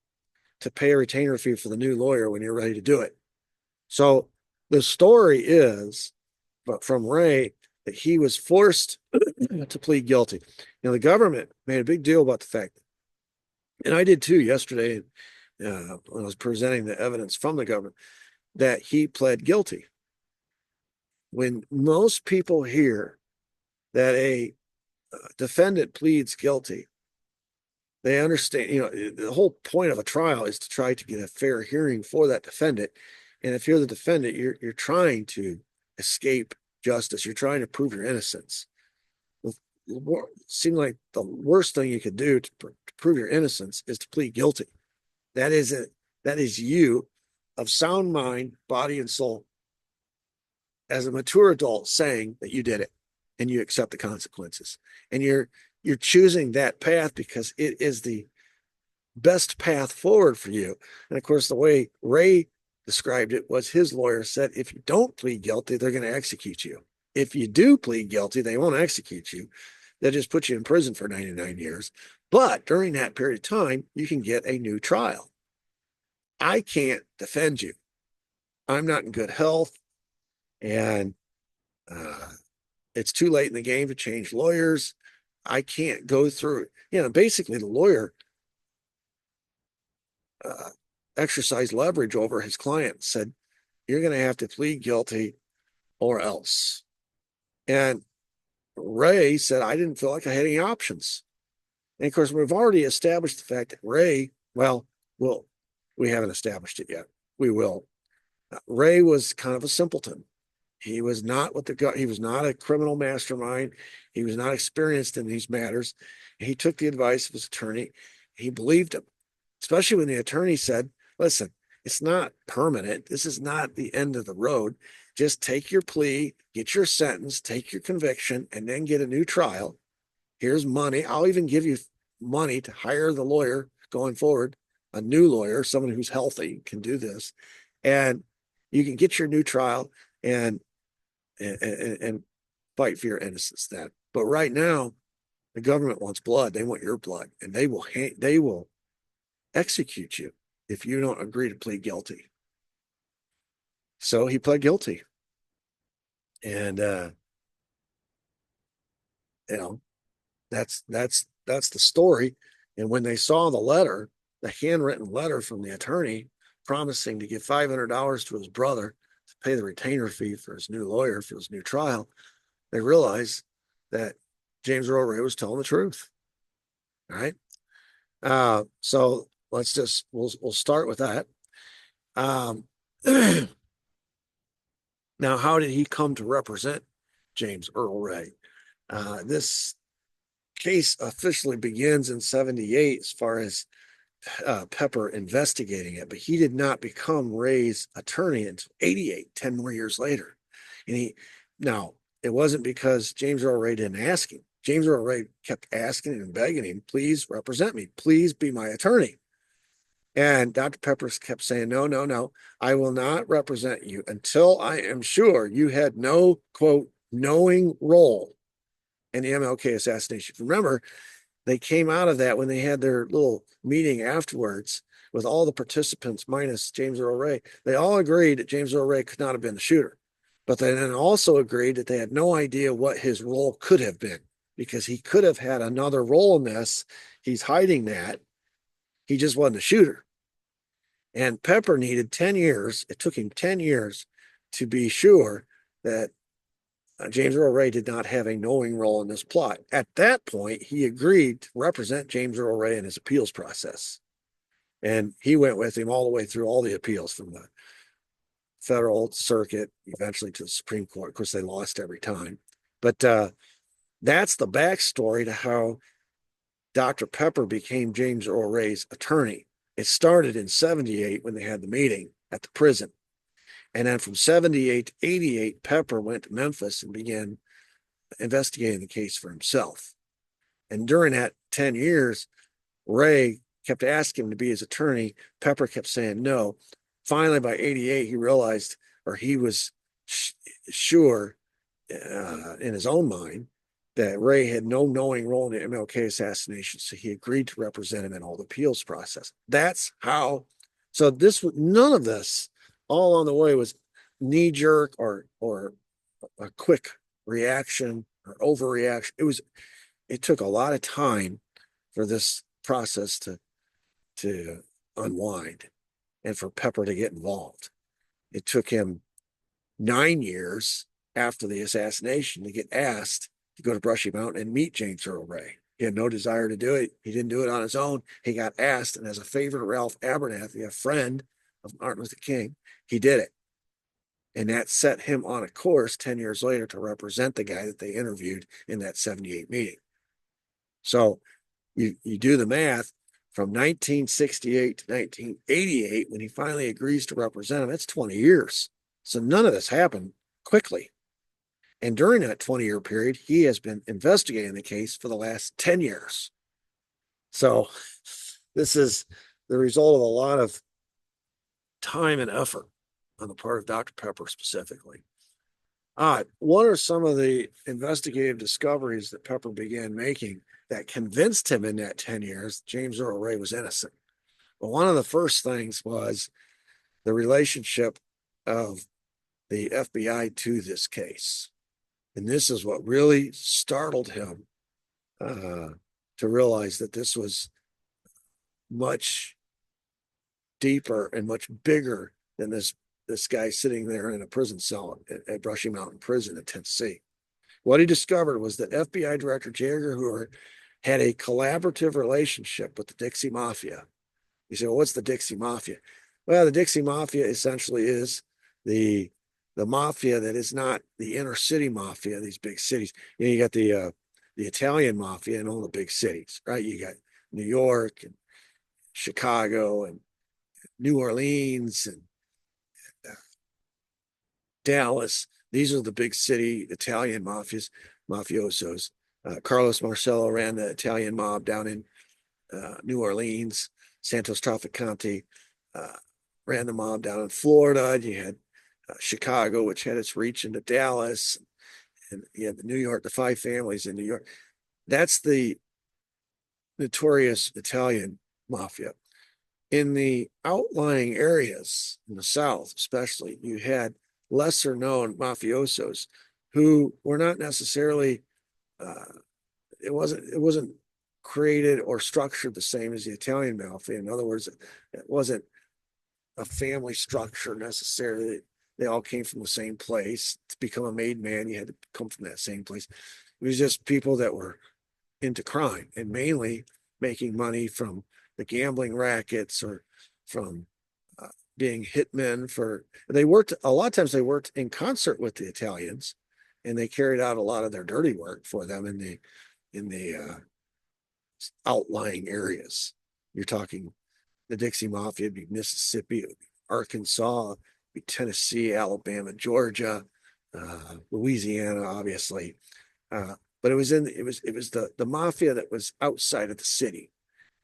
to pay a retainer fee for the new lawyer when you're ready to do it. So the story is, but from Ray, that he was forced to plead guilty. You know, the government made a big deal about the fact, and I did too yesterday when I was presenting the evidence from the government, that he pled guilty. When most people hear that a defendant pleads guilty, they understand, you know, the whole point of a trial is to try to get a fair hearing for that defendant. And if you're the defendant, you're trying to escape justice. You're trying to prove your innocence. It seemed like the worst thing you could do to prove your innocence is to plead guilty. That is you of sound mind, body, and soul, as a mature adult saying that you did it and you accept the consequences. And you're choosing that path because it is the best path forward for you. And of course, the way Ray described it was his lawyer said, if you don't plead guilty, they're going to execute you. If you do plead guilty, they won't execute you. They'll just put you in prison for 99 years. But during that period of time, you can get a new trial. I can't defend you. I'm not in good health. And it's too late in the game to change lawyers. I can't go through, you know, basically the lawyer exercised leverage over his client, said, you're going to have to plead guilty or else. And Ray said, I didn't feel like I had any options. And of course, we've already established the fact that Ray, we haven't established it yet. We will. Ray was kind of a simpleton. He was not he was not a criminal mastermind. He was not experienced in these matters. He took the advice of his attorney. He believed him, especially when the attorney said, listen, it's not permanent. This is not the end of the road. Just take your plea, get your sentence, take your conviction, and then get a new trial. Here's money. I'll even give you money to hire the lawyer going forward, a new lawyer, someone who's healthy can do this. And you can get your new trial and fight for your innocence then. But right now, the government wants blood. They want your blood, and they will execute you if you don't agree to plead guilty. So he pled guilty. And you know, that's the story. And when they saw the letter, the handwritten letter from the attorney promising to give $500 to his brother to pay the retainer fee for his new lawyer for his new trial, they realized that James Earl Ray was telling the truth. All right. So we'll start with that. Now, how did he come to represent James Earl Ray? This case officially begins in 1978 as far as Pepper investigating it, but he did not become Ray's attorney until 1988, 10 more years later. And now, it wasn't because James Earl Ray didn't ask him. James Earl Ray kept asking and begging him, please represent me. Please be my attorney. And Dr. Peppers kept saying, no, I will not represent you until I am sure you had no, quote, knowing role in the MLK assassination. Remember, they came out of that when they had their little meeting afterwards with all the participants minus James Earl Ray. They all agreed that James Earl Ray could not have been the shooter. But they then also agreed that they had no idea what his role could have been, because he could have had another role in this. He's hiding that. He just wasn't a shooter. And Pepper needed 10 years. It took him 10 years to be sure that James Earl Ray did not have a knowing role in this plot. At that point, he agreed to represent James Earl Ray in his appeals process. And he went with him all the way through all the appeals from the federal circuit, eventually to the Supreme Court. Of course, they lost every time. But that's the backstory to how Dr. Pepper became James Earl Ray's attorney. It started in 78 when they had the meeting at the prison. And then from 78 to 88, Pepper went to Memphis and began investigating the case for himself. And during that 10 years, Ray kept asking him to be his attorney. Pepper kept saying no. Finally, by 88, he realized, or he was sure in his own mind, that Ray had no knowing role in the MLK assassination. So he agreed to represent him in all the appeals process. That's how. So this, none of this, all on the way, was knee jerk or a quick reaction or overreaction. It took a lot of time for this process to unwind and for Pepper to get involved. It took him 9 years after the assassination to get asked to go to Brushy Mountain and meet James Earl Ray. He had no desire to do it. He didn't do it on his own. He got asked, and as a favor to Ralph Abernathy, a friend of Martin Luther King, he did it. And that set him on a course 10 years later to represent the guy that they interviewed in that 78 meeting. So you do the math from 1968 to 1988, when he finally agrees to represent him, that's 20 years. So none of this happened quickly. And during that 20-year period, he has been investigating the case for the last 10 years. So this is the result of a lot of time and effort on the part of Dr. Pepper specifically. What are some of the investigative discoveries that Pepper began making that convinced him in that 10 years James Earl Ray was innocent? Well, one of the first things was the relationship of the FBI to this case. And this is what really startled him to realize that this was much deeper and much bigger than this guy sitting there in a prison cell at Brushy Mountain Prison in Tennessee. What he discovered was that FBI Director J. Edgar Hoover had a collaborative relationship with the Dixie Mafia. You say, well, what's the Dixie Mafia? Well, the Dixie Mafia essentially is the mafia that is not the inner city mafia, these big cities. You got the Italian mafia in all the big cities, right? You got New York and Chicago and New Orleans and Dallas. These are the big city Italian mafiosos. Carlos Marcello ran the Italian mob down in New Orleans. Santos Trafficante ran the mob down in Florida. You had Chicago, which had its reach into Dallas, and you had the New York, the five families in New York. That's the notorious Italian mafia. In the outlying areas in the South, especially, you had lesser known mafiosos who were not necessarily it wasn't created or structured the same as the Italian mafia. In other words, it wasn't a family structure necessarily. They all came from the same place. To become a made man, you had to come from that same place. It was just people that were into crime and mainly making money from the gambling rackets or from being hitmen. They worked a lot of times. They worked in concert with the Italians, and they carried out a lot of their dirty work for them in the outlying areas. You're talking the Dixie Mafia, it'd be Mississippi, it would be Arkansas, it'd be Tennessee, Alabama, Georgia, Louisiana, obviously. But it was the mafia that was outside of the city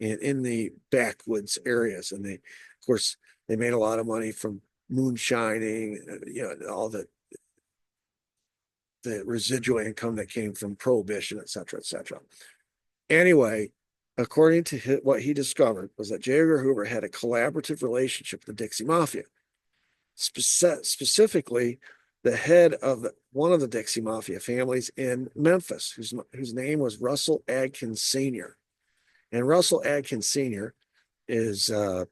and in the backwoods areas. And of course, they made a lot of money from moonshining, all the residual income that came from prohibition, et cetera, et cetera. Anyway, according to what he discovered was that J. Edgar Hoover had a collaborative relationship with the Dixie Mafia. Specifically, the head of one of the Dixie Mafia families in Memphis, whose name was Russell Adkins Sr. And Russell Adkins Sr. is the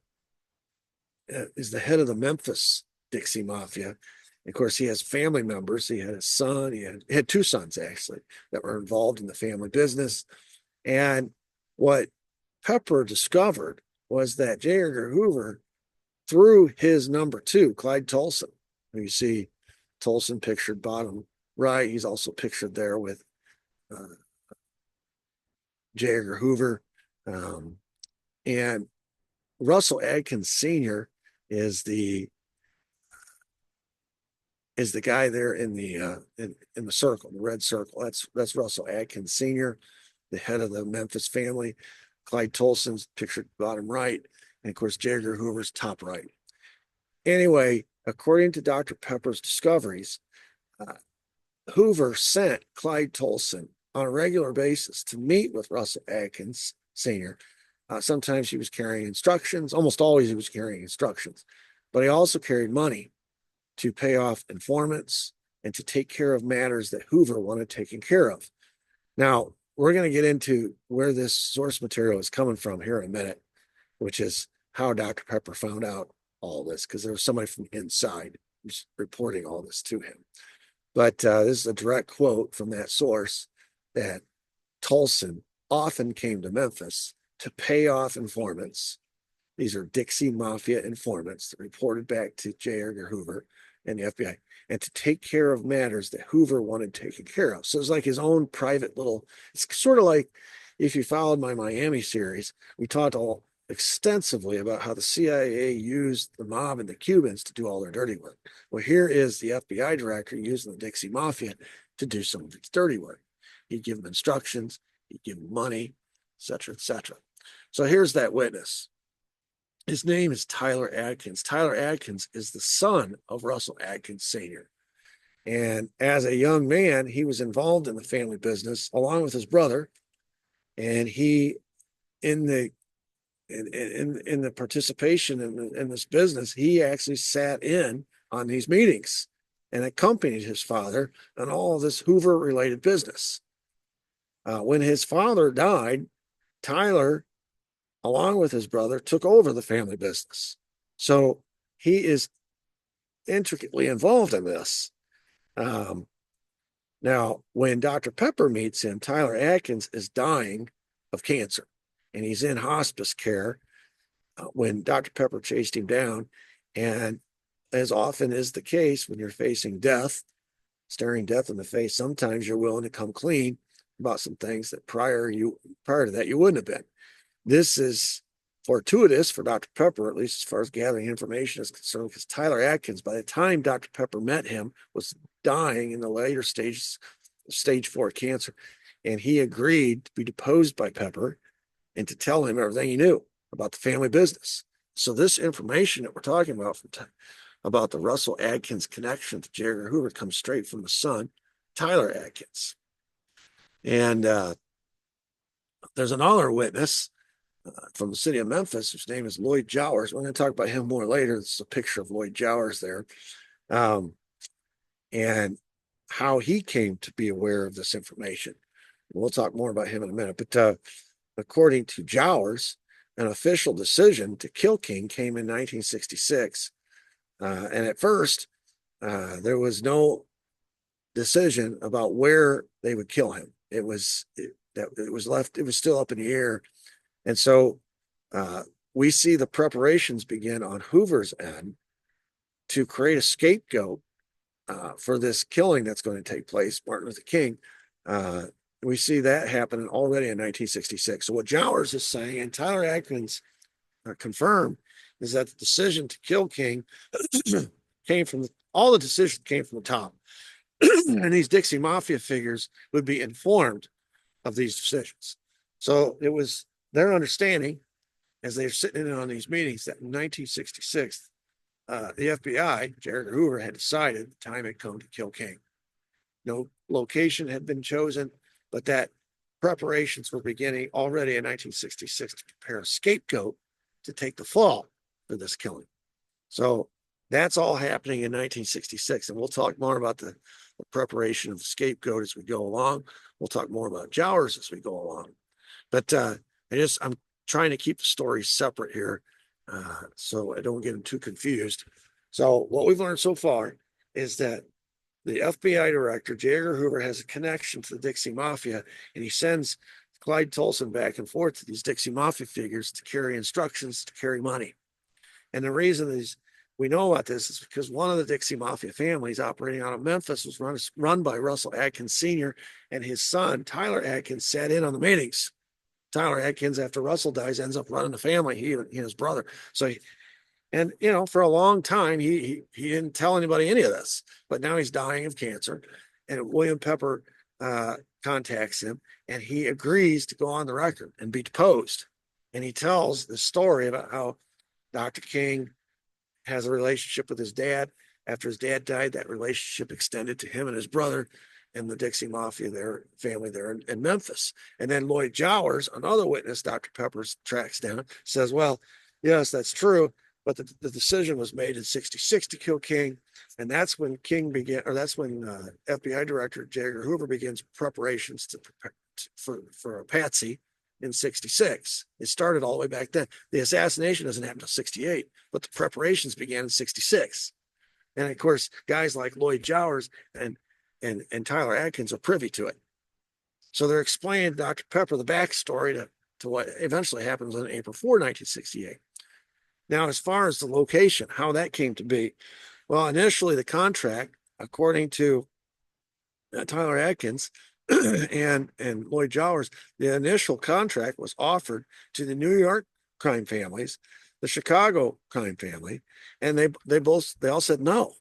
head of the Memphis Dixie Mafia. Of course, he has family members. He had a son. He had two sons, actually, that were involved in the family business. And what Pepper discovered was that J. Edgar Hoover, through his number two, Clyde Tolson, who you see Tolson pictured bottom right. He's also pictured there with J. Edgar Hoover. And Russell Adkins Sr. is the guy there in the circle, the red circle. That's Russell Adkins Sr., the head of the Memphis family. Clyde Tolson's pictured bottom right, and of course J. Edgar Hoover's top right. Anyway, according to Dr. Pepper's discoveries, Hoover sent Clyde Tolson on a regular basis to meet with Russell Adkins Sr. Sometimes he was carrying instructions. Almost always he was carrying instructions, but he also carried money to pay off informants and to take care of matters that Hoover wanted taken care of. Now, we're going to get into where this source material is coming from here in a minute, which is how Dr. Pepper found out all this, because there was somebody from inside who's reporting all this to him. But this is a direct quote from that source, that Tolson often came to Memphis to pay off informants. These are Dixie Mafia informants that reported back to J. Edgar Hoover and the FBI, and to take care of matters that Hoover wanted taken care of. So it's like his own private little, it's sort of like, if you followed my Miami series, we talked all extensively about how the CIA used the mob and the Cubans to do all their dirty work. Well, here is the FBI director using the Dixie Mafia to do some of its dirty work. He'd give them instructions, he'd give them money, etc., etc. So here's that witness. His name is Tyler Adkins. Tyler Adkins is the son of Russell Adkins Sr. And as a young man, he was involved in the family business along with his brother. And he, in the participation in this business, he actually sat in on these meetings and accompanied his father on all of this Hoover-related business. When his father died, Tyler, along with his brother, took over the family business. So he is intricately involved in this. Now, when Dr. Pepper meets him, Tyler Adkins is dying of cancer, and he's in hospice care when Dr. Pepper chased him down. And as often is the case when you're facing death, staring death in the face, sometimes you're willing to come clean about some things that prior to that you wouldn't have been. This is fortuitous for Dr. Pepper, at least as far as gathering information is concerned, because Tyler Adkins, by the time Dr. Pepper met him, was dying in the later stages, stage 4 cancer. And he agreed to be deposed by Pepper and to tell him everything he knew about the family business. So this information that we're talking about the Russell Adkins connection to J. Edgar Hoover comes straight from the son, Tyler Adkins. And there's another witness from the city of Memphis, whose name is Lloyd Jowers. We're going to talk about him more later. This is a picture of Lloyd Jowers there. And how he came to be aware of this information. We'll talk more about him in a minute. But according to Jowers, an official decision to kill King came in 1966. And at first, there was no decision about where they would kill him. It was still up in the air. And so we see the preparations begin on Hoover's end to create a scapegoat for this killing that's going to take place, Martin Luther King. We see that happening already in 1966. So what Jowers is saying, and Tyler Adkins confirmed, is that the decision to kill King all the decisions came from the top. And these Dixie Mafia figures would be informed of these decisions. So it was their understanding, as they're sitting in on these meetings, that in 1966, the FBI, J. Edgar Hoover, had decided the time had come to kill King. No location had been chosen, but that preparations were beginning already in 1966 to prepare a scapegoat to take the fall for this killing. So that's all happening in 1966. And we'll talk more about the preparation of the scapegoat as we go along. We'll talk more about Jowers as we go along. But I'm trying to keep the stories separate here so I don't get them too confused. So what we've learned so far is that the FBI director, J. Edgar Hoover, has a connection to the Dixie Mafia, and he sends Clyde Tolson back and forth to these Dixie Mafia figures to carry instructions to carry money. And the reason is we know about this is because one of the Dixie Mafia families operating out of Memphis was run by Russell Atkins Sr., and his son, Tyler Atkins, sat in on the meetings. Tyler Atkins, after Russell dies, ends up running the family, he and his brother. So, and for a long time, he didn't tell anybody any of this, but now he's dying of cancer. And William Pepper contacts him, and he agrees to go on the record and be deposed. And he tells the story about how Dr. King has a relationship with his dad. After his dad died, that relationship extended to him and his brother and the Dixie Mafia, their family there in Memphis. And then Lloyd Jowers, another witness Dr. Peppers tracks down, says, well, yes, that's true, but the decision was made in 66 to kill King. And that's when King began, or that's when FBI Director J. Edgar Hoover begins preparations to prepare for a patsy in 66. It started all the way back then. The assassination doesn't happen until 68, but the preparations began in 66. And of course, guys like Lloyd Jowers and Tyler Atkins are privy to it. So they're explaining to Dr. Pepper the backstory to what eventually happens on April 4, 1968. Now, as far as the location, how that came to be, well, initially the contract, according to Tyler Atkins and Lloyd Jowers, the initial contract was offered to the New York crime families, the Chicago crime family, and they all said no.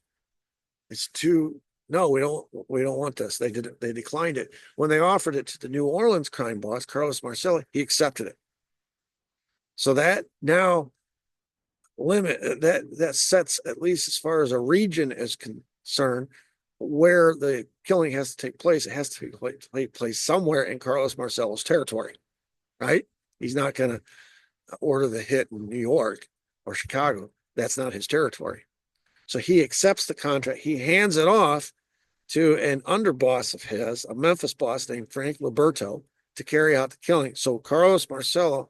It's too no, we don't want this. They declined it. When they offered it to the New Orleans crime boss, Carlos Marcelli, he accepted it. So that now that sets, at least as far as a region is concerned, where the killing has to take place. It has to take place somewhere in Carlos Marcello's territory, right? He's not going to order the hit in New York or Chicago. That's not his territory. So he accepts the contract. He hands it off to an underboss of his, a Memphis boss named Frank Liberto, to carry out the killing. So Carlos Marcello,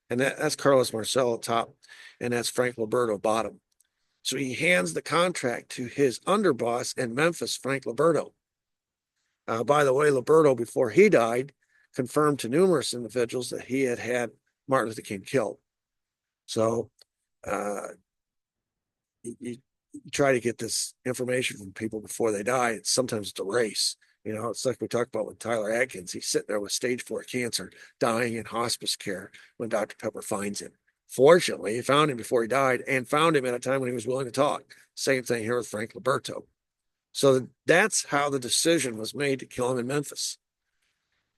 and that's Carlos Marcello top, and that's Frank Liberto bottom. So he hands the contract to his underboss in Memphis, Frank Liberto. By the way, Liberto, before he died, confirmed to numerous individuals that he had Martin Luther King killed. So you try to get this information from people before they die. Sometimes it's a race. It's like we talked about with Tyler Atkins. He's sitting there with stage 4 cancer, dying in hospice care when Dr. Pepper finds him. Fortunately, he found him before he died and found him at a time when he was willing to talk. Same thing here with Frank Liberto. So that's how the decision was made to kill him in Memphis.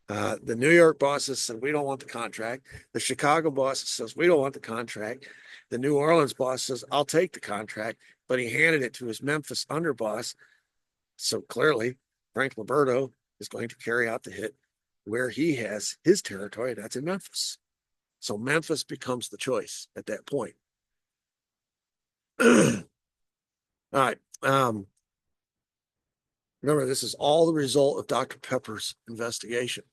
The New York bosses said, we don't want the contract. The Chicago bosses says, we don't want the contract. The New Orleans boss says, I'll take the contract, but he handed it to his Memphis underboss. So clearly, Frank Liberto is going to carry out the hit where he has his territory. That's in Memphis. So Memphis becomes the choice at that point. All right. Remember, this is all the result of Dr. Pepper's investigation.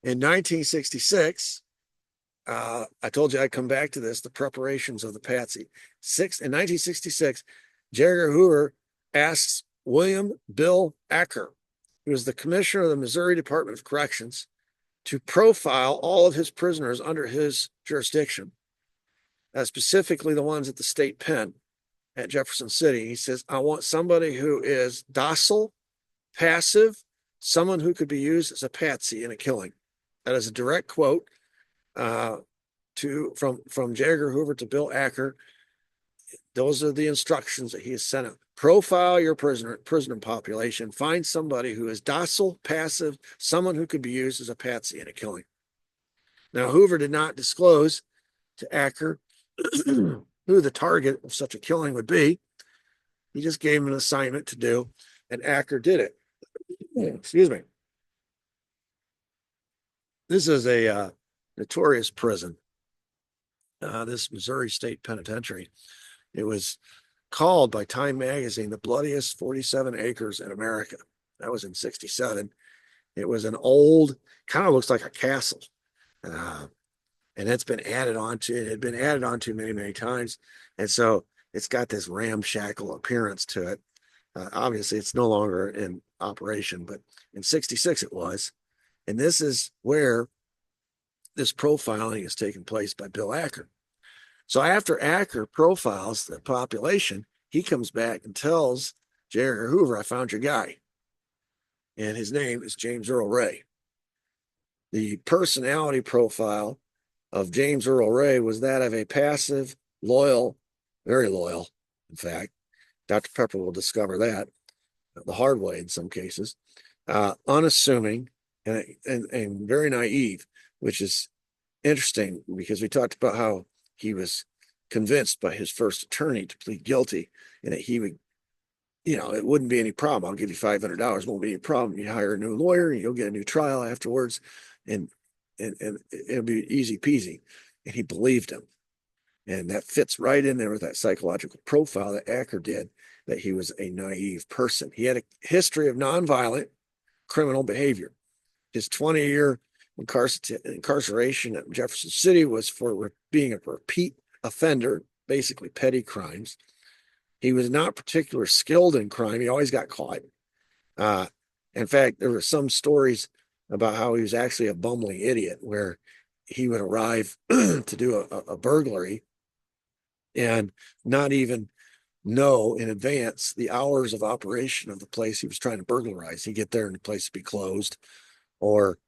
In 1966, I told you I'd come back to this, the preparations of the patsy. In 1966, J. Edgar Hoover asks William Bill Acker, who was the commissioner of the Missouri Department of Corrections, to profile all of his prisoners under his jurisdiction, specifically the ones at the state pen at Jefferson City. He says, I want somebody who is docile, passive, someone who could be used as a patsy in a killing. That is a direct quote from J. Edgar Hoover to Bill Acker. Those are the instructions that he has sent out. Profile your prisoner population. Find somebody who is docile, passive, someone who could be used as a patsy in a killing. Now, Hoover did not disclose to Acker who the target of such a killing would be. He just gave him an assignment to do, and Acker did it. Excuse me. This is a notorious prison, this Missouri State Penitentiary. It was called by Time Magazine the bloodiest 47 acres in America. That was in 67. It was an old, kind of looks like a castle. And it's been added on to, it had been added on to many, many times. And so it's got this ramshackle appearance to it. Obviously, it's no longer in operation, but in 66 it was. And this is where this profiling is taking place by Bill Acker. So after Acker profiles the population, he comes back and tells J. Edgar Hoover, I found your guy. And his name is James Earl Ray. The personality profile of James Earl Ray was that of a passive, loyal, very loyal, in fact. Dr. Pepper will discover that the hard way in some cases, unassuming and very naive, which is interesting because we talked about how he was convinced by his first attorney to plead guilty and that he would, it wouldn't be any problem. I'll give you $500. Won't be any problem. You hire a new lawyer and you'll get a new trial afterwards and it'll be easy peasy. And he believed him. And that fits right in there with that psychological profile that Acker did, that he was a naive person. He had a history of nonviolent criminal behavior. His 20-year incarceration at Jefferson City was for being a repeat offender, basically petty crimes. He was not particularly skilled in crime. He always got caught. In fact, there were some stories about how he was actually a bumbling idiot, where he would arrive to do a burglary and not even know in advance the hours of operation of the place he was trying to burglarize. He'd get there and the place would be closed, or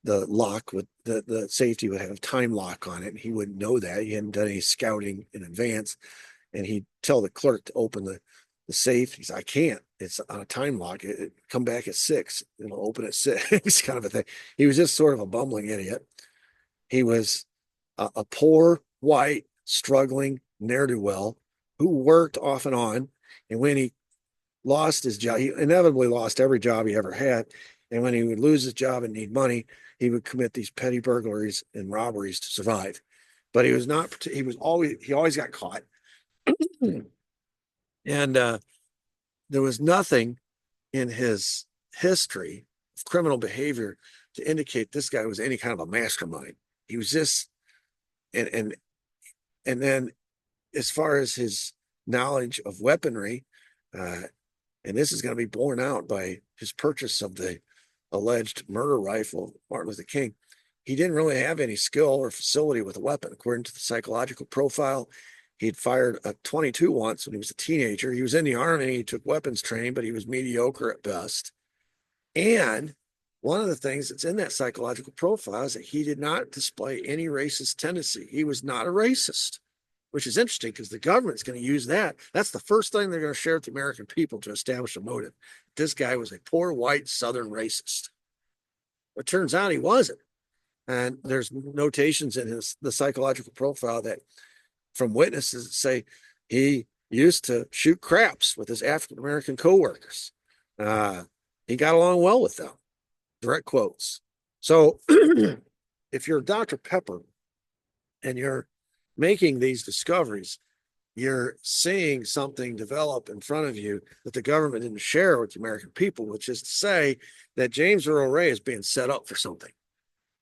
the lock would, the safety would have a time lock on it, and he wouldn't know that. He hadn't done any scouting in advance, and he'd tell the clerk to open the safe. He's, I can't. It's on a time lock. Come back at 6. It'll open at 6. Kind of a thing. He was just sort of a bumbling idiot. He was a poor, white, struggling ne'er-do-well who worked off and on. And when he lost his job, he inevitably lost every job he ever had. And when he would lose his job and need money, he would commit these petty burglaries and robberies to survive. But he always got caught. And there was nothing in his history of criminal behavior to indicate this guy was any kind of a mastermind. He was just, and then as far as his knowledge of weaponry, and this is going to be borne out by his purchase of the alleged murder rifle, Martin Luther King, he didn't really have any skill or facility with a weapon. According to the psychological profile, he'd fired a .22 once when he was a teenager. He was in the Army. He took weapons training, but he was mediocre at best. And one of the things that's in that psychological profile is that he did not display any racist tendency. He was not a racist, which is interesting because the government's going to use that. That's the first thing they're going to share with the American people to establish a motive. This guy was a poor, white, Southern racist. It turns out he wasn't. And there's notations in the psychological profile that from witnesses that say he used to shoot craps with his African-American coworkers. He got along well with them. Direct quotes. So if you're Dr. Pepper and you're making these discoveries, you're seeing something develop in front of you that the government didn't share with the American people, which is to say that James Earl Ray is being set up for something.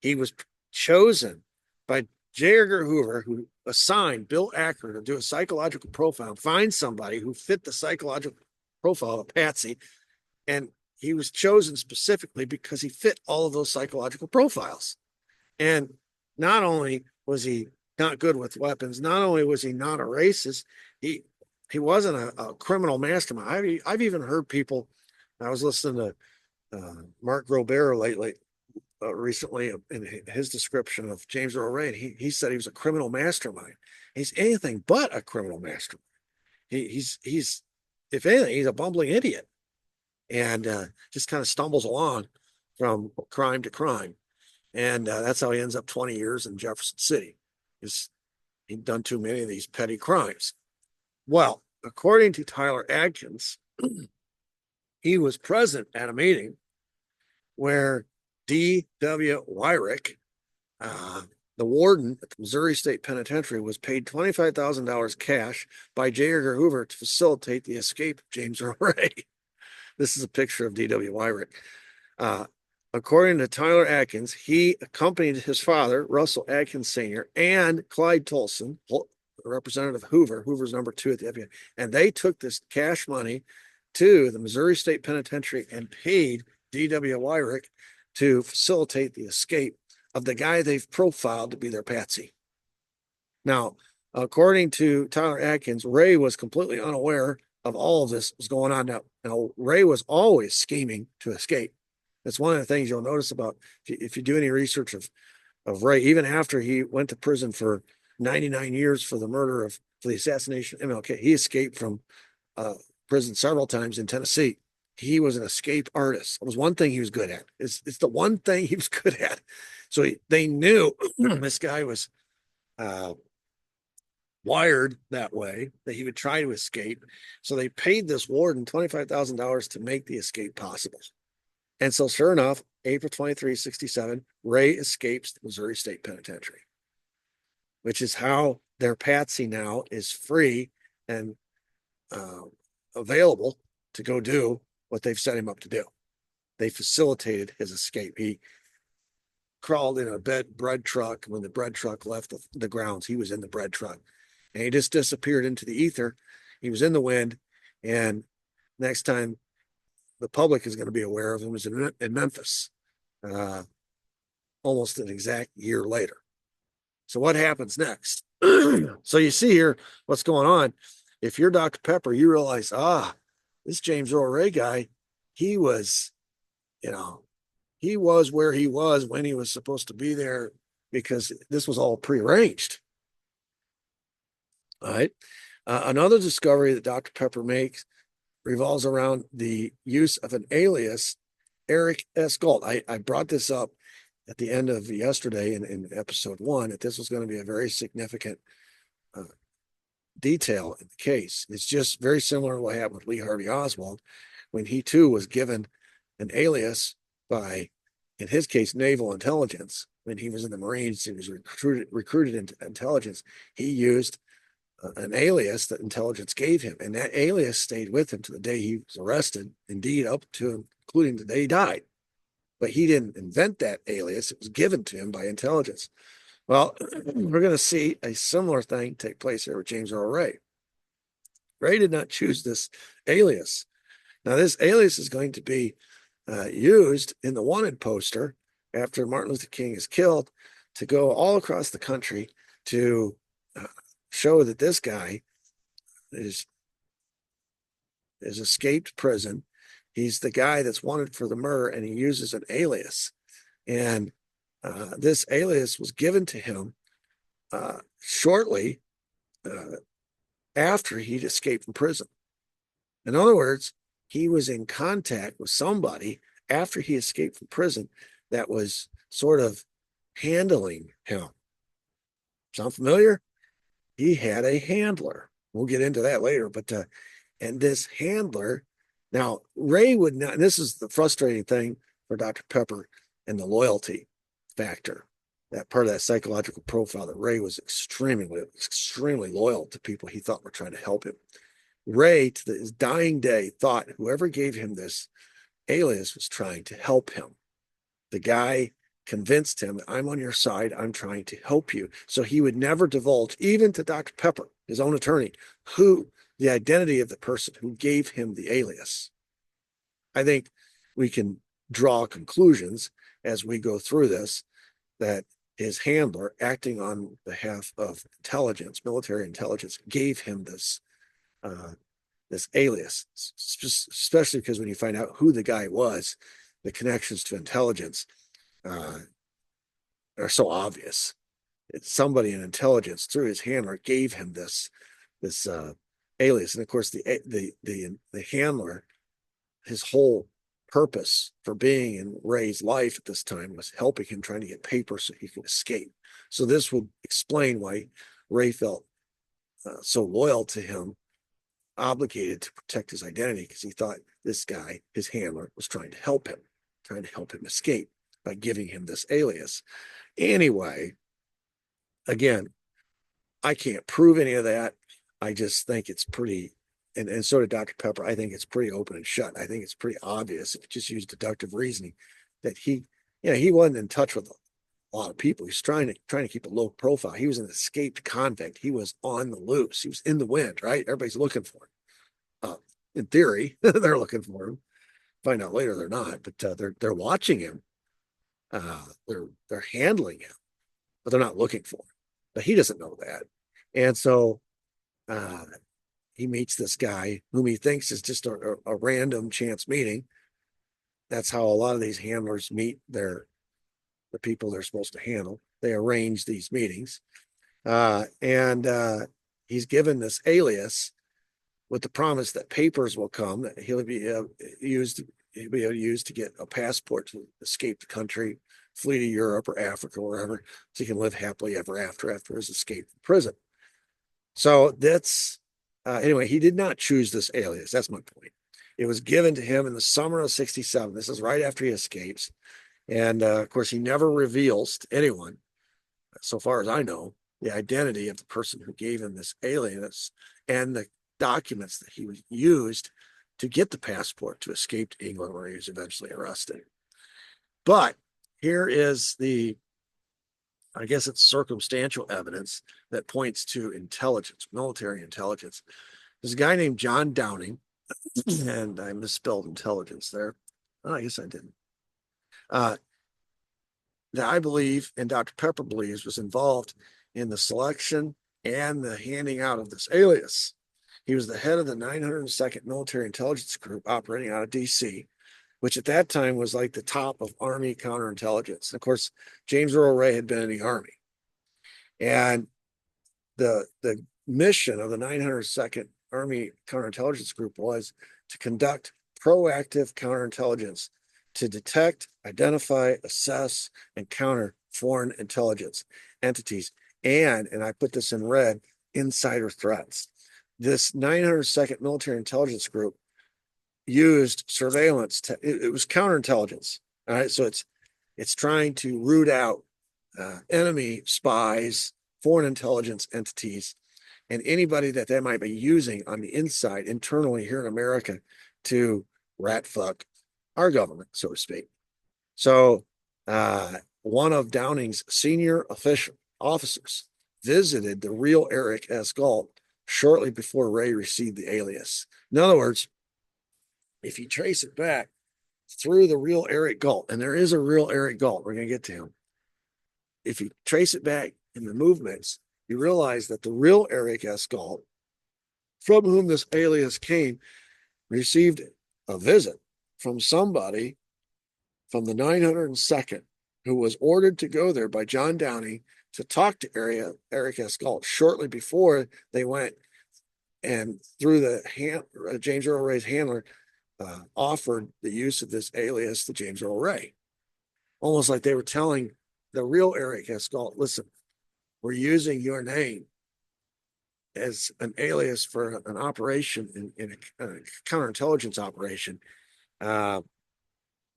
He was chosen by J. Edgar Hoover, who assigned Bill Acker to do a psychological profile, find somebody who fit the psychological profile of Patsy, and he was chosen specifically because he fit all of those psychological profiles. And not only was he not good with weapons, not only was he not a racist, he wasn't a criminal mastermind. I've even heard people, I was listening to Mark Grobert lately, recently, in his description of James Earl Ray, he said he was a criminal mastermind. He's anything but a criminal mastermind. He's if anything, he's a bumbling idiot, and just kind of stumbles along from crime to crime. And that's how he ends up 20 years in Jefferson City. He'd done too many of these petty crimes. Well, according to Tyler Adkins, he was present at a meeting where D.W. Wyrick, the warden at the Missouri State Penitentiary, was paid $25,000 cash by J. Edgar Hoover to facilitate the escape of James Earl Ray. This is a picture of D.W. Wyrick. According to Tyler Atkins, he accompanied his father, Russell Atkins Sr., and Clyde Tolson, Representative Hoover, Hoover's number 2 at the FBI, and they took this cash money to the Missouri State Penitentiary and paid D.W. Wyrick to facilitate the escape of the guy they've profiled to be their patsy. Now, according to Tyler Atkins, Ray was completely unaware of all of this was going on. Now Ray was always scheming to escape. That's one of the things you'll notice about if you do any research of Ray, even after he went to prison for 99 years for the assassination of MLK. He escaped from prison several times in Tennessee. He was an escape artist. It was one thing he was good at. It's the one thing he was good at. So they knew this guy was wired that way, that he would try to escape. So they paid this warden $25,000 to make the escape possible. And so sure enough, April 23, 67, Ray escapes the Missouri State Penitentiary, which is how their patsy now is free and available to go do what they've set him up to do. They facilitated his escape. He crawled in a bread truck. When the bread truck left the grounds, he was in the bread truck. And he just disappeared into the ether. He was in the wind. And next time the public is going to be aware of him is in Memphis, almost an exact year later. So what happens next? So you see here what's going on. If you're Dr. Pepper, you realize, this James Earl Ray guy, he was where he was when he was supposed to be there, because this was all prearranged. All right. Another discovery that Dr. Pepper makes revolves around the use of an alias, Eric S. Galt. I brought this up at the end of yesterday in episode 1, that this was going to be a very significant detail in the case. It's just very similar to what happened with Lee Harvey Oswald, when he too was given an alias by, in his case, naval intelligence. When he was in the Marines, he was recruited into intelligence. He used an alias that intelligence gave him, and that alias stayed with him to the day he was arrested, indeed up to including the day he died. But he didn't invent that alias. It was given to him by intelligence. Well, we're going to see a similar thing take place here with James Earl Ray. Ray did not choose this alias. Now, this alias is going to be used in the wanted poster after Martin Luther King is killed, to go all across the country to show that this guy is escaped prison. He's the guy that's wanted for the murder, and he uses an alias. And this alias was given to him shortly after he'd escaped from prison. In other words, he was in contact with somebody after he escaped from prison that was sort of handling him. Sound familiar? He had a handler. We'll get into that later. But and this handler, now Ray would not, and this is the frustrating thing for Dr. Pepper and the loyalty factor, that part of that psychological profile, that Ray was extremely loyal to people he thought were trying to help him. Ray, to his dying day, thought whoever gave him this alias was trying to help him. The guy convinced him, I'm on your side, I'm trying to help you. So he would never divulge, even to Dr. Pepper, his own attorney, the identity of the person who gave him the alias. I think we can draw conclusions as we go through this, that his handler, acting on behalf of intelligence, military intelligence, gave him this alias, especially because when you find out who the guy was, the connections to intelligence are so obvious. It's somebody in intelligence through his handler gave him this alias. And of course, the handler, his whole purpose for being in Ray's life at this time was helping him, trying to get papers so he could escape. So this would explain why Ray felt so loyal to him, obligated to protect his identity, because he thought this guy, his handler, was trying to help him escape by giving him this alias. Anyway, again, I can't prove any of that. I just think it's pretty, and so did Dr. Pepper, I think it's pretty open and shut. I think it's pretty obvious, if you just use deductive reasoning, that he wasn't in touch with a lot of people. He's trying to keep a low profile. He was an escaped convict. He was on the loose. He was in the wind, right? Everybody's looking for him. in theory, they're looking for him. Find out later they're not, but they're watching him. They're handling him, but they're not looking for him. But he doesn't know that, and so uh, he meets this guy whom he thinks is just a random chance meeting. That's how a lot of these handlers meet the people they're supposed to handle. They arrange these meetings, and he's given this alias with the promise that papers will come that he'll be used. He'll be able to use to get a passport to escape the country, flee to Europe or Africa, or wherever, so he can live happily ever after his escape from prison. So that's anyway. He did not choose this alias. That's my point. It was given to him in the summer of '67. This is right after he escapes, and of course, he never reveals to anyone, so far as I know, the identity of the person who gave him this alias and the documents that he was used to get the passport to escape to England, where he was eventually arrested. But here is I guess it's circumstantial evidence that points to intelligence, military intelligence. There's a guy named John Downing, and I misspelled intelligence there. Oh, I guess I didn't. That I believe, and Dr. Pepper believes, was involved in the selection and the handing out of this alias. He was the head of the 902nd Military Intelligence Group operating out of DC, which at that time was like the top of Army counterintelligence. And of course, James Earl Ray had been in the Army. And the mission of the 902nd Army Counterintelligence Group was to conduct proactive counterintelligence to detect, identify, assess, and counter foreign intelligence entities. And I put this in red, insider threats. This 902nd Military Intelligence Group used surveillance. It was counterintelligence. All right, so it's trying to root out enemy spies, foreign intelligence entities, and anybody that they might be using on the inside internally here in America to rat fuck our government, so to speak. So one of Downing's senior officers visited the real Eric S. Galt shortly before Ray received the alias. In other words, if you trace it back through the real Eric Galt, and there is a real Eric Galt, we're going to get to him. If you trace it back in the movements, you realize that the real Eric S. Galt, from whom this alias came, received a visit from somebody from the 902nd who was ordered to go there by John Downing to talk to Eric S. Galt shortly before they went, and through the James Earl Ray's handler, offered the use of this alias to James Earl Ray. Almost like they were telling the real Eric S. Galt, listen, we're using your name as an alias for an operation in a counterintelligence operation.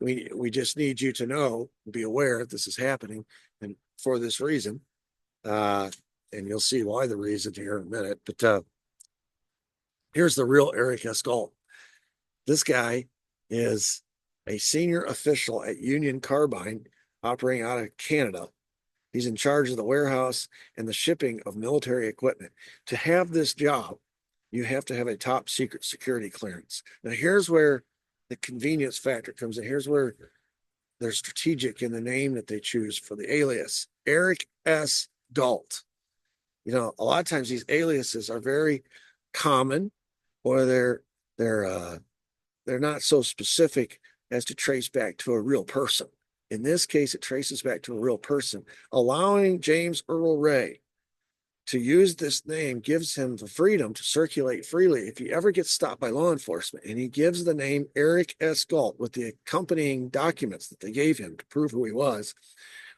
We just need you to know, be aware this is happening, and for this reason, and you'll see why the reason here in a minute. But here's the real Eric S. Galt. This guy is a senior official at Union Carbine, operating out of Canada. He's in charge of the warehouse and the shipping of military equipment. To have this job, you have to have a top secret security clearance. Now, here's where the convenience factor comes in. Here's where they're strategic in the name that they choose for the alias, Eric S. Galt. You know, a lot of times these aliases are very common, or they're not so specific as to trace back to a real person. In this case, it traces back to a real person. Allowing James Earl Ray to use this name gives him the freedom to circulate freely. If he ever gets stopped by law enforcement and he gives the name Eric S. Galt with the accompanying documents that they gave him to prove who he was,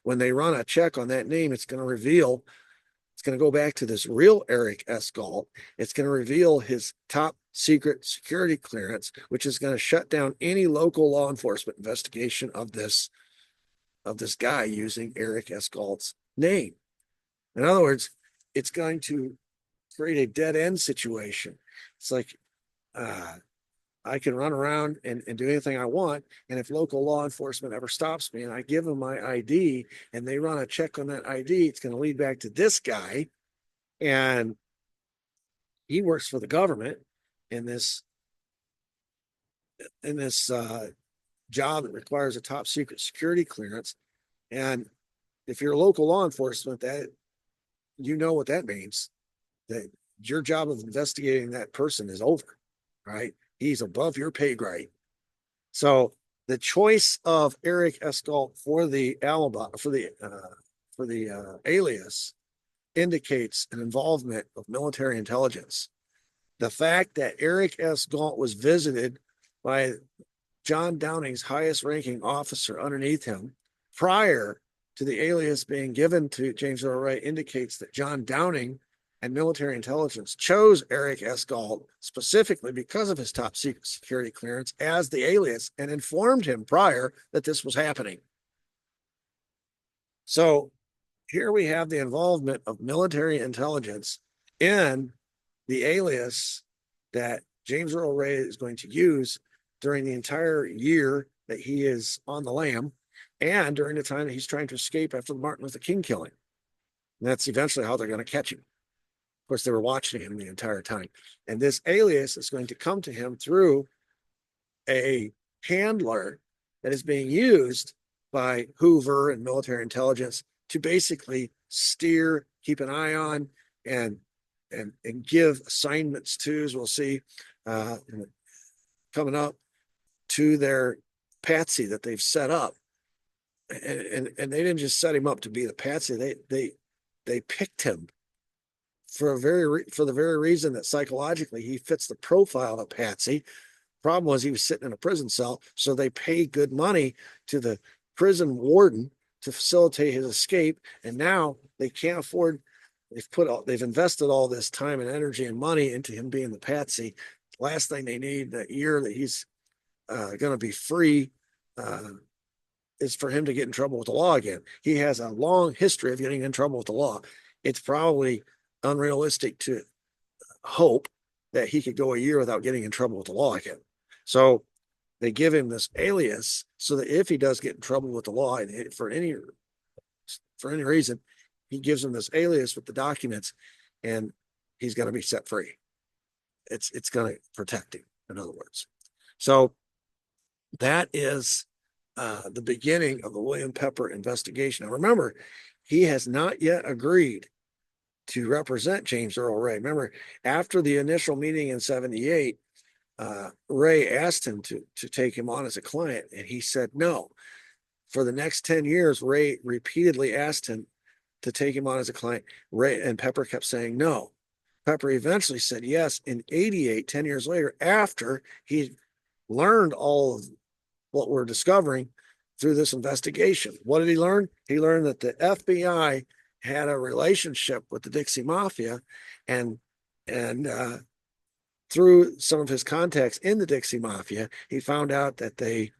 when they run a check on that name, it's going to go back to this real Eric S. Galt. It's going to reveal his top secret security clearance, which is going to shut down any local law enforcement investigation of this guy using Eric S. Galt's name. In other words, it's going to create a dead end situation. It's like I can run around and do anything I want. And if local law enforcement ever stops me and I give them my ID and they run a check on that ID, it's going to lead back to this guy. And he works for the government in this in this job that requires a top secret security clearance. And if you're local law enforcement, that you know what that means. That your job of investigating that person is over, right? He's above your pay grade. So the choice of Eric Escalt for the alibi for the alias indicates an involvement of military intelligence. The fact that Eric S. Galt was visited by John Downing's highest ranking officer underneath him prior to the alias being given to James Earl Ray indicates that John Downing and military intelligence chose Eric S. Galt specifically because of his top secret security clearance as the alias and informed him prior that this was happening. So here we have the involvement of military intelligence in the alias that James Earl Ray is going to use during the entire year that he is on the lam and during the time that he's trying to escape after the Martin Luther King killing. And that's eventually how they're going to catch him. Of course, they were watching him the entire time. And this alias is going to come to him through a handler that is being used by Hoover and military intelligence to basically steer, keep an eye on, and give assignments to, as we'll see coming up, to their patsy that they've set up. And they didn't just set him up to be the patsy. They picked him for the very reason that psychologically he fits the profile of patsy. Problem was he was sitting in a prison cell, so they pay good money to the prison warden to facilitate his escape. And now they can't afford. They've invested all this time and energy and money into him being the patsy. Last thing they need that year that he's going to be free is for him to get in trouble with the law again. He has a long history of getting in trouble with the law. It's probably unrealistic to hope that he could go a year without getting in trouble with the law again. So they give him this alias so that if he does get in trouble with the law and for any reason, he gives him this alias with the documents and he's going to be set free. It's going to protect him, in other words. So that is the beginning of the William Pepper investigation. Now remember, he has not yet agreed to represent James Earl Ray. Remember, after the initial meeting in 78, Ray asked him to take him on as a client, and he said no. For the next 10 years, Ray repeatedly asked him to take him on as a client. Ray and Pepper kept saying no. Pepper eventually said yes in 88, 10 years later, after he learned all of what we're discovering through this investigation. What did he learn? He learned that the FBI had a relationship with the Dixie Mafia, and through some of his contacts in the Dixie Mafia, he found out that they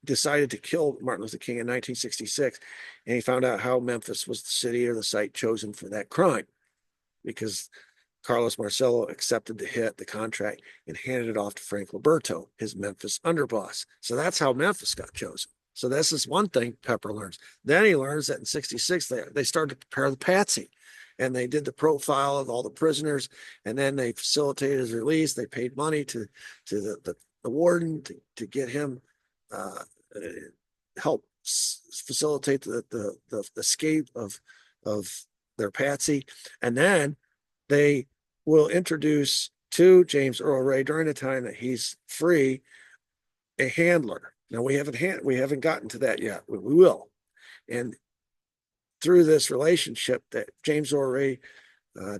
decided to kill Martin Luther King in 1966, and he found out how Memphis was the city or the site chosen for that crime because Carlos Marcello accepted the contract, and handed it off to Frank Liberto, his Memphis underboss. So that's how Memphis got chosen. So this is one thing Pepper learns. Then he learns that in 66, they started to prepare the patsy, and they did the profile of all the prisoners, and then they facilitated his release. They paid money to the warden to get him help facilitate the escape of their patsy. And then they will introduce to James Earl Ray during the time that he's free a handler. Now we haven't gotten to that yet. We will. And through this relationship that James Earl Ray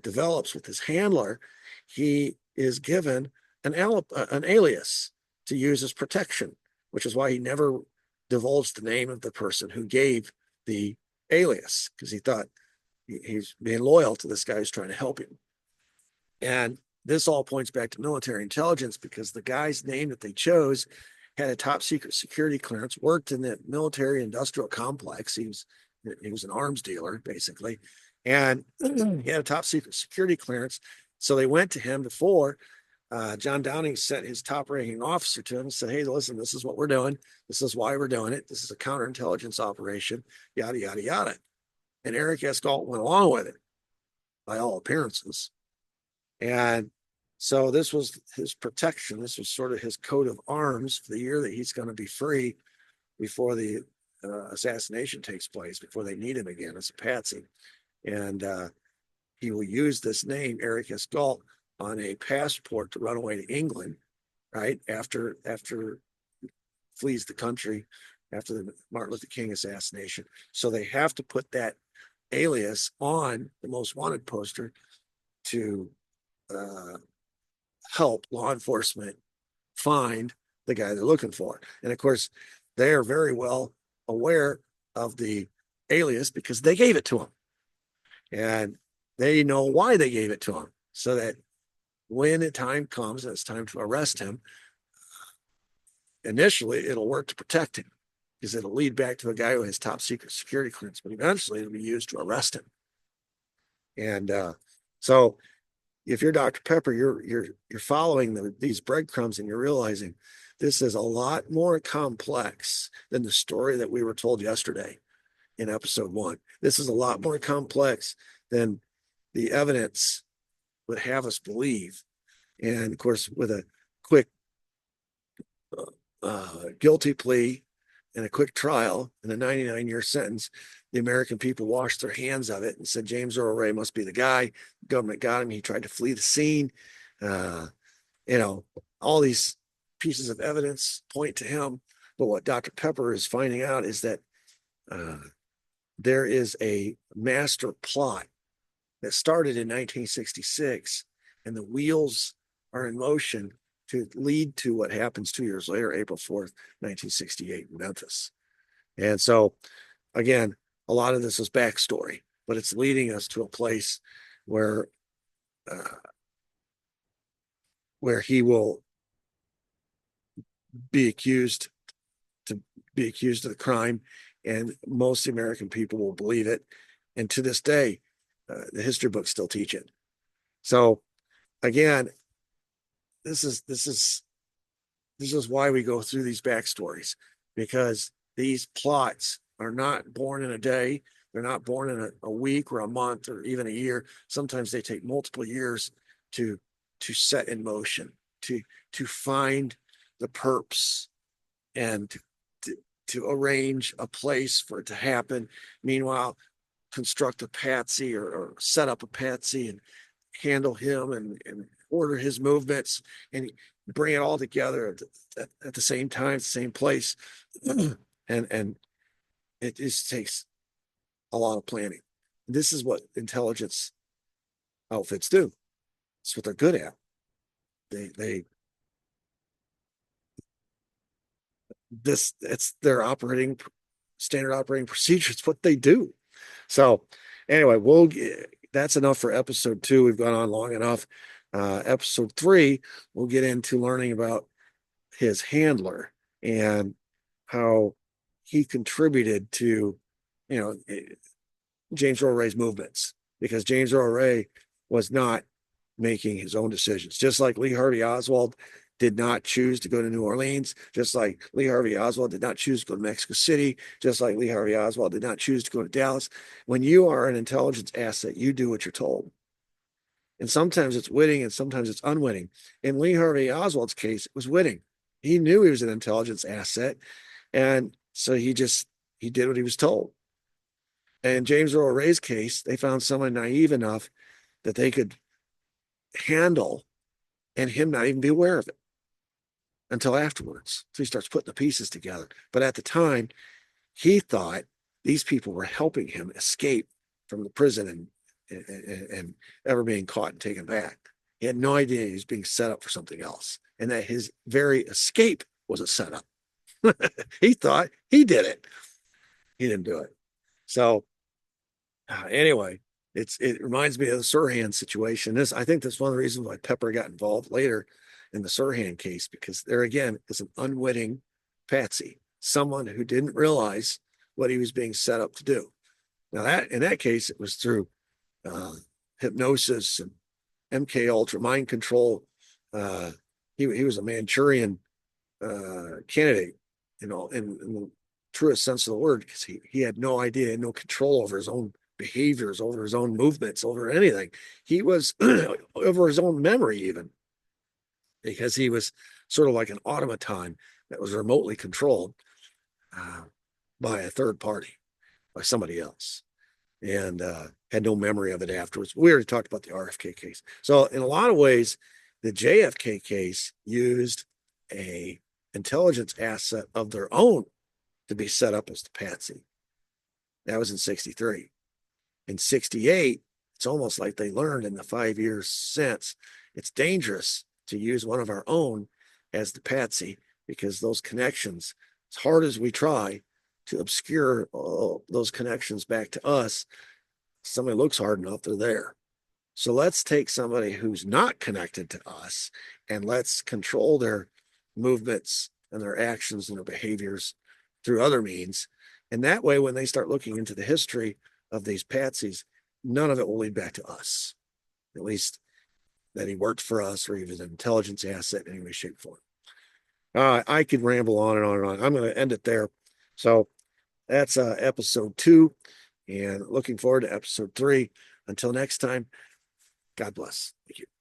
develops with his handler, he is given an alias to use as protection, which is why he never divulged the name of the person who gave the alias, because he thought he's being loyal to this guy who's trying to help him. And this all points back to military intelligence, because the guy's name that they chose had a top secret security clearance, worked in the military industrial complex. He was an arms dealer, basically. And he had a top secret security clearance. So they went to him before John Downing sent his top ranking officer to him and said, hey, listen, this is what we're doing. This is why we're doing it. This is a counterintelligence operation, yada, yada, yada. And Eric S. Galt went along with it, by all appearances. And So this was his protection. This was sort of his coat of arms for the year that he's going to be free before the assassination takes place, before they need him again as a patsy. And he will use this name, Eric S. Galt, on a passport to run away to England, right? After flees the country after the Martin Luther King assassination. So they have to put that alias on the most wanted poster to help law enforcement find the guy they're looking for. And of course, they are very well aware of the alias because they gave it to him. And they know why they gave it to him, so that when the time comes and it's time to arrest him, initially it'll work to protect him because it'll lead back to the guy who has top secret security clearance, but eventually it'll be used to arrest him. And so if you're Dr. Pepper, you're following these breadcrumbs and you're realizing this is a lot more complex than the story that we were told yesterday in episode 1. This is a lot more complex than the evidence would have us believe. And of course, with a quick guilty plea and a quick trial and a 99-year sentence, the American people washed their hands of it and said James Earl Ray must be the guy. The government got him. He tried to flee the scene. All these pieces of evidence point to him. But what Dr. Pepper is finding out is that there is a master plot that started in 1966, and the wheels are in motion to lead to what happens 2 years later, April 4th, 1968 in Memphis. And so, again, a lot of this is backstory, but it's leading us to a place where he will be accused of the crime, and most American people will believe it. And to this day, the history books still teach it. So again, this is why we go through these backstories, because these plots are not born in a day. They're not born in a week or a month or even a year. Sometimes they take multiple years to set in motion, to find the perps and to arrange a place for it to happen. Meanwhile, construct a patsy or set up a patsy and handle him and order his movements and bring it all together at the same time, the same place. and it just takes a lot of planning. This is what intelligence outfits do. It's what they're good at. It's their standard operating procedure. It's what they do. So anyway, that's enough for episode 2. We've gone on long enough. Episode 3, we'll get into learning about his handler and how he contributed to, James Earl Ray's movements, because James Earl Ray was not making his own decisions. Just like Lee Harvey Oswald did not choose to go to New Orleans, just like Lee Harvey Oswald did not choose to go to Mexico City, just like Lee Harvey Oswald did not choose to go to Dallas. When you are an intelligence asset, you do what you're told. And sometimes it's witting and sometimes it's unwitting. In Lee Harvey Oswald's case, it was witting. He knew he was an intelligence asset, and so he did what he was told. And James Earl Ray's case, they found someone naive enough that they could handle and him not even be aware of it until afterwards. So he starts putting the pieces together. But at the time, he thought these people were helping him escape from the prison and ever being caught and taken back. He had no idea he was being set up for something else, and that his very escape was a setup. He thought he did it. He didn't do it. So anyway, it reminds me of the Sirhan situation. I think that's one of the reasons why Pepper got involved later in the Sirhan case, because there again is an unwitting patsy, someone who didn't realize what he was being set up to do. Now in that case, it was through hypnosis and MK Ultra mind control. He was a Manchurian candidate, in the truest sense of the word, because he had no idea, no control over his own behaviors, over his own movements, over anything. He was over his own memory even. because he was sort of like an automaton that was remotely controlled by a third party, by somebody else, and had no memory of it afterwards. We already talked about the RFK case. So in a lot of ways, the JFK case used a intelligence asset of their own to be set up as the patsy. That was in 63. In 68, it's almost like they learned in the 5 years since it's dangerous to use one of our own as the patsy, because those connections, as hard as we try to obscure those connections back to us, somebody looks hard enough, they're there. So let's take somebody who's not connected to us and let's control their movements and their actions and their behaviors through other means. And that way, when they start looking into the history of these patsies, none of it will lead back to us, at least that he worked for us or he was an intelligence asset in any way, shape, or form. I could ramble on and on and on. I'm going to end it there. So that's episode 2, and looking forward to episode 3. Until next time, God bless. Thank you.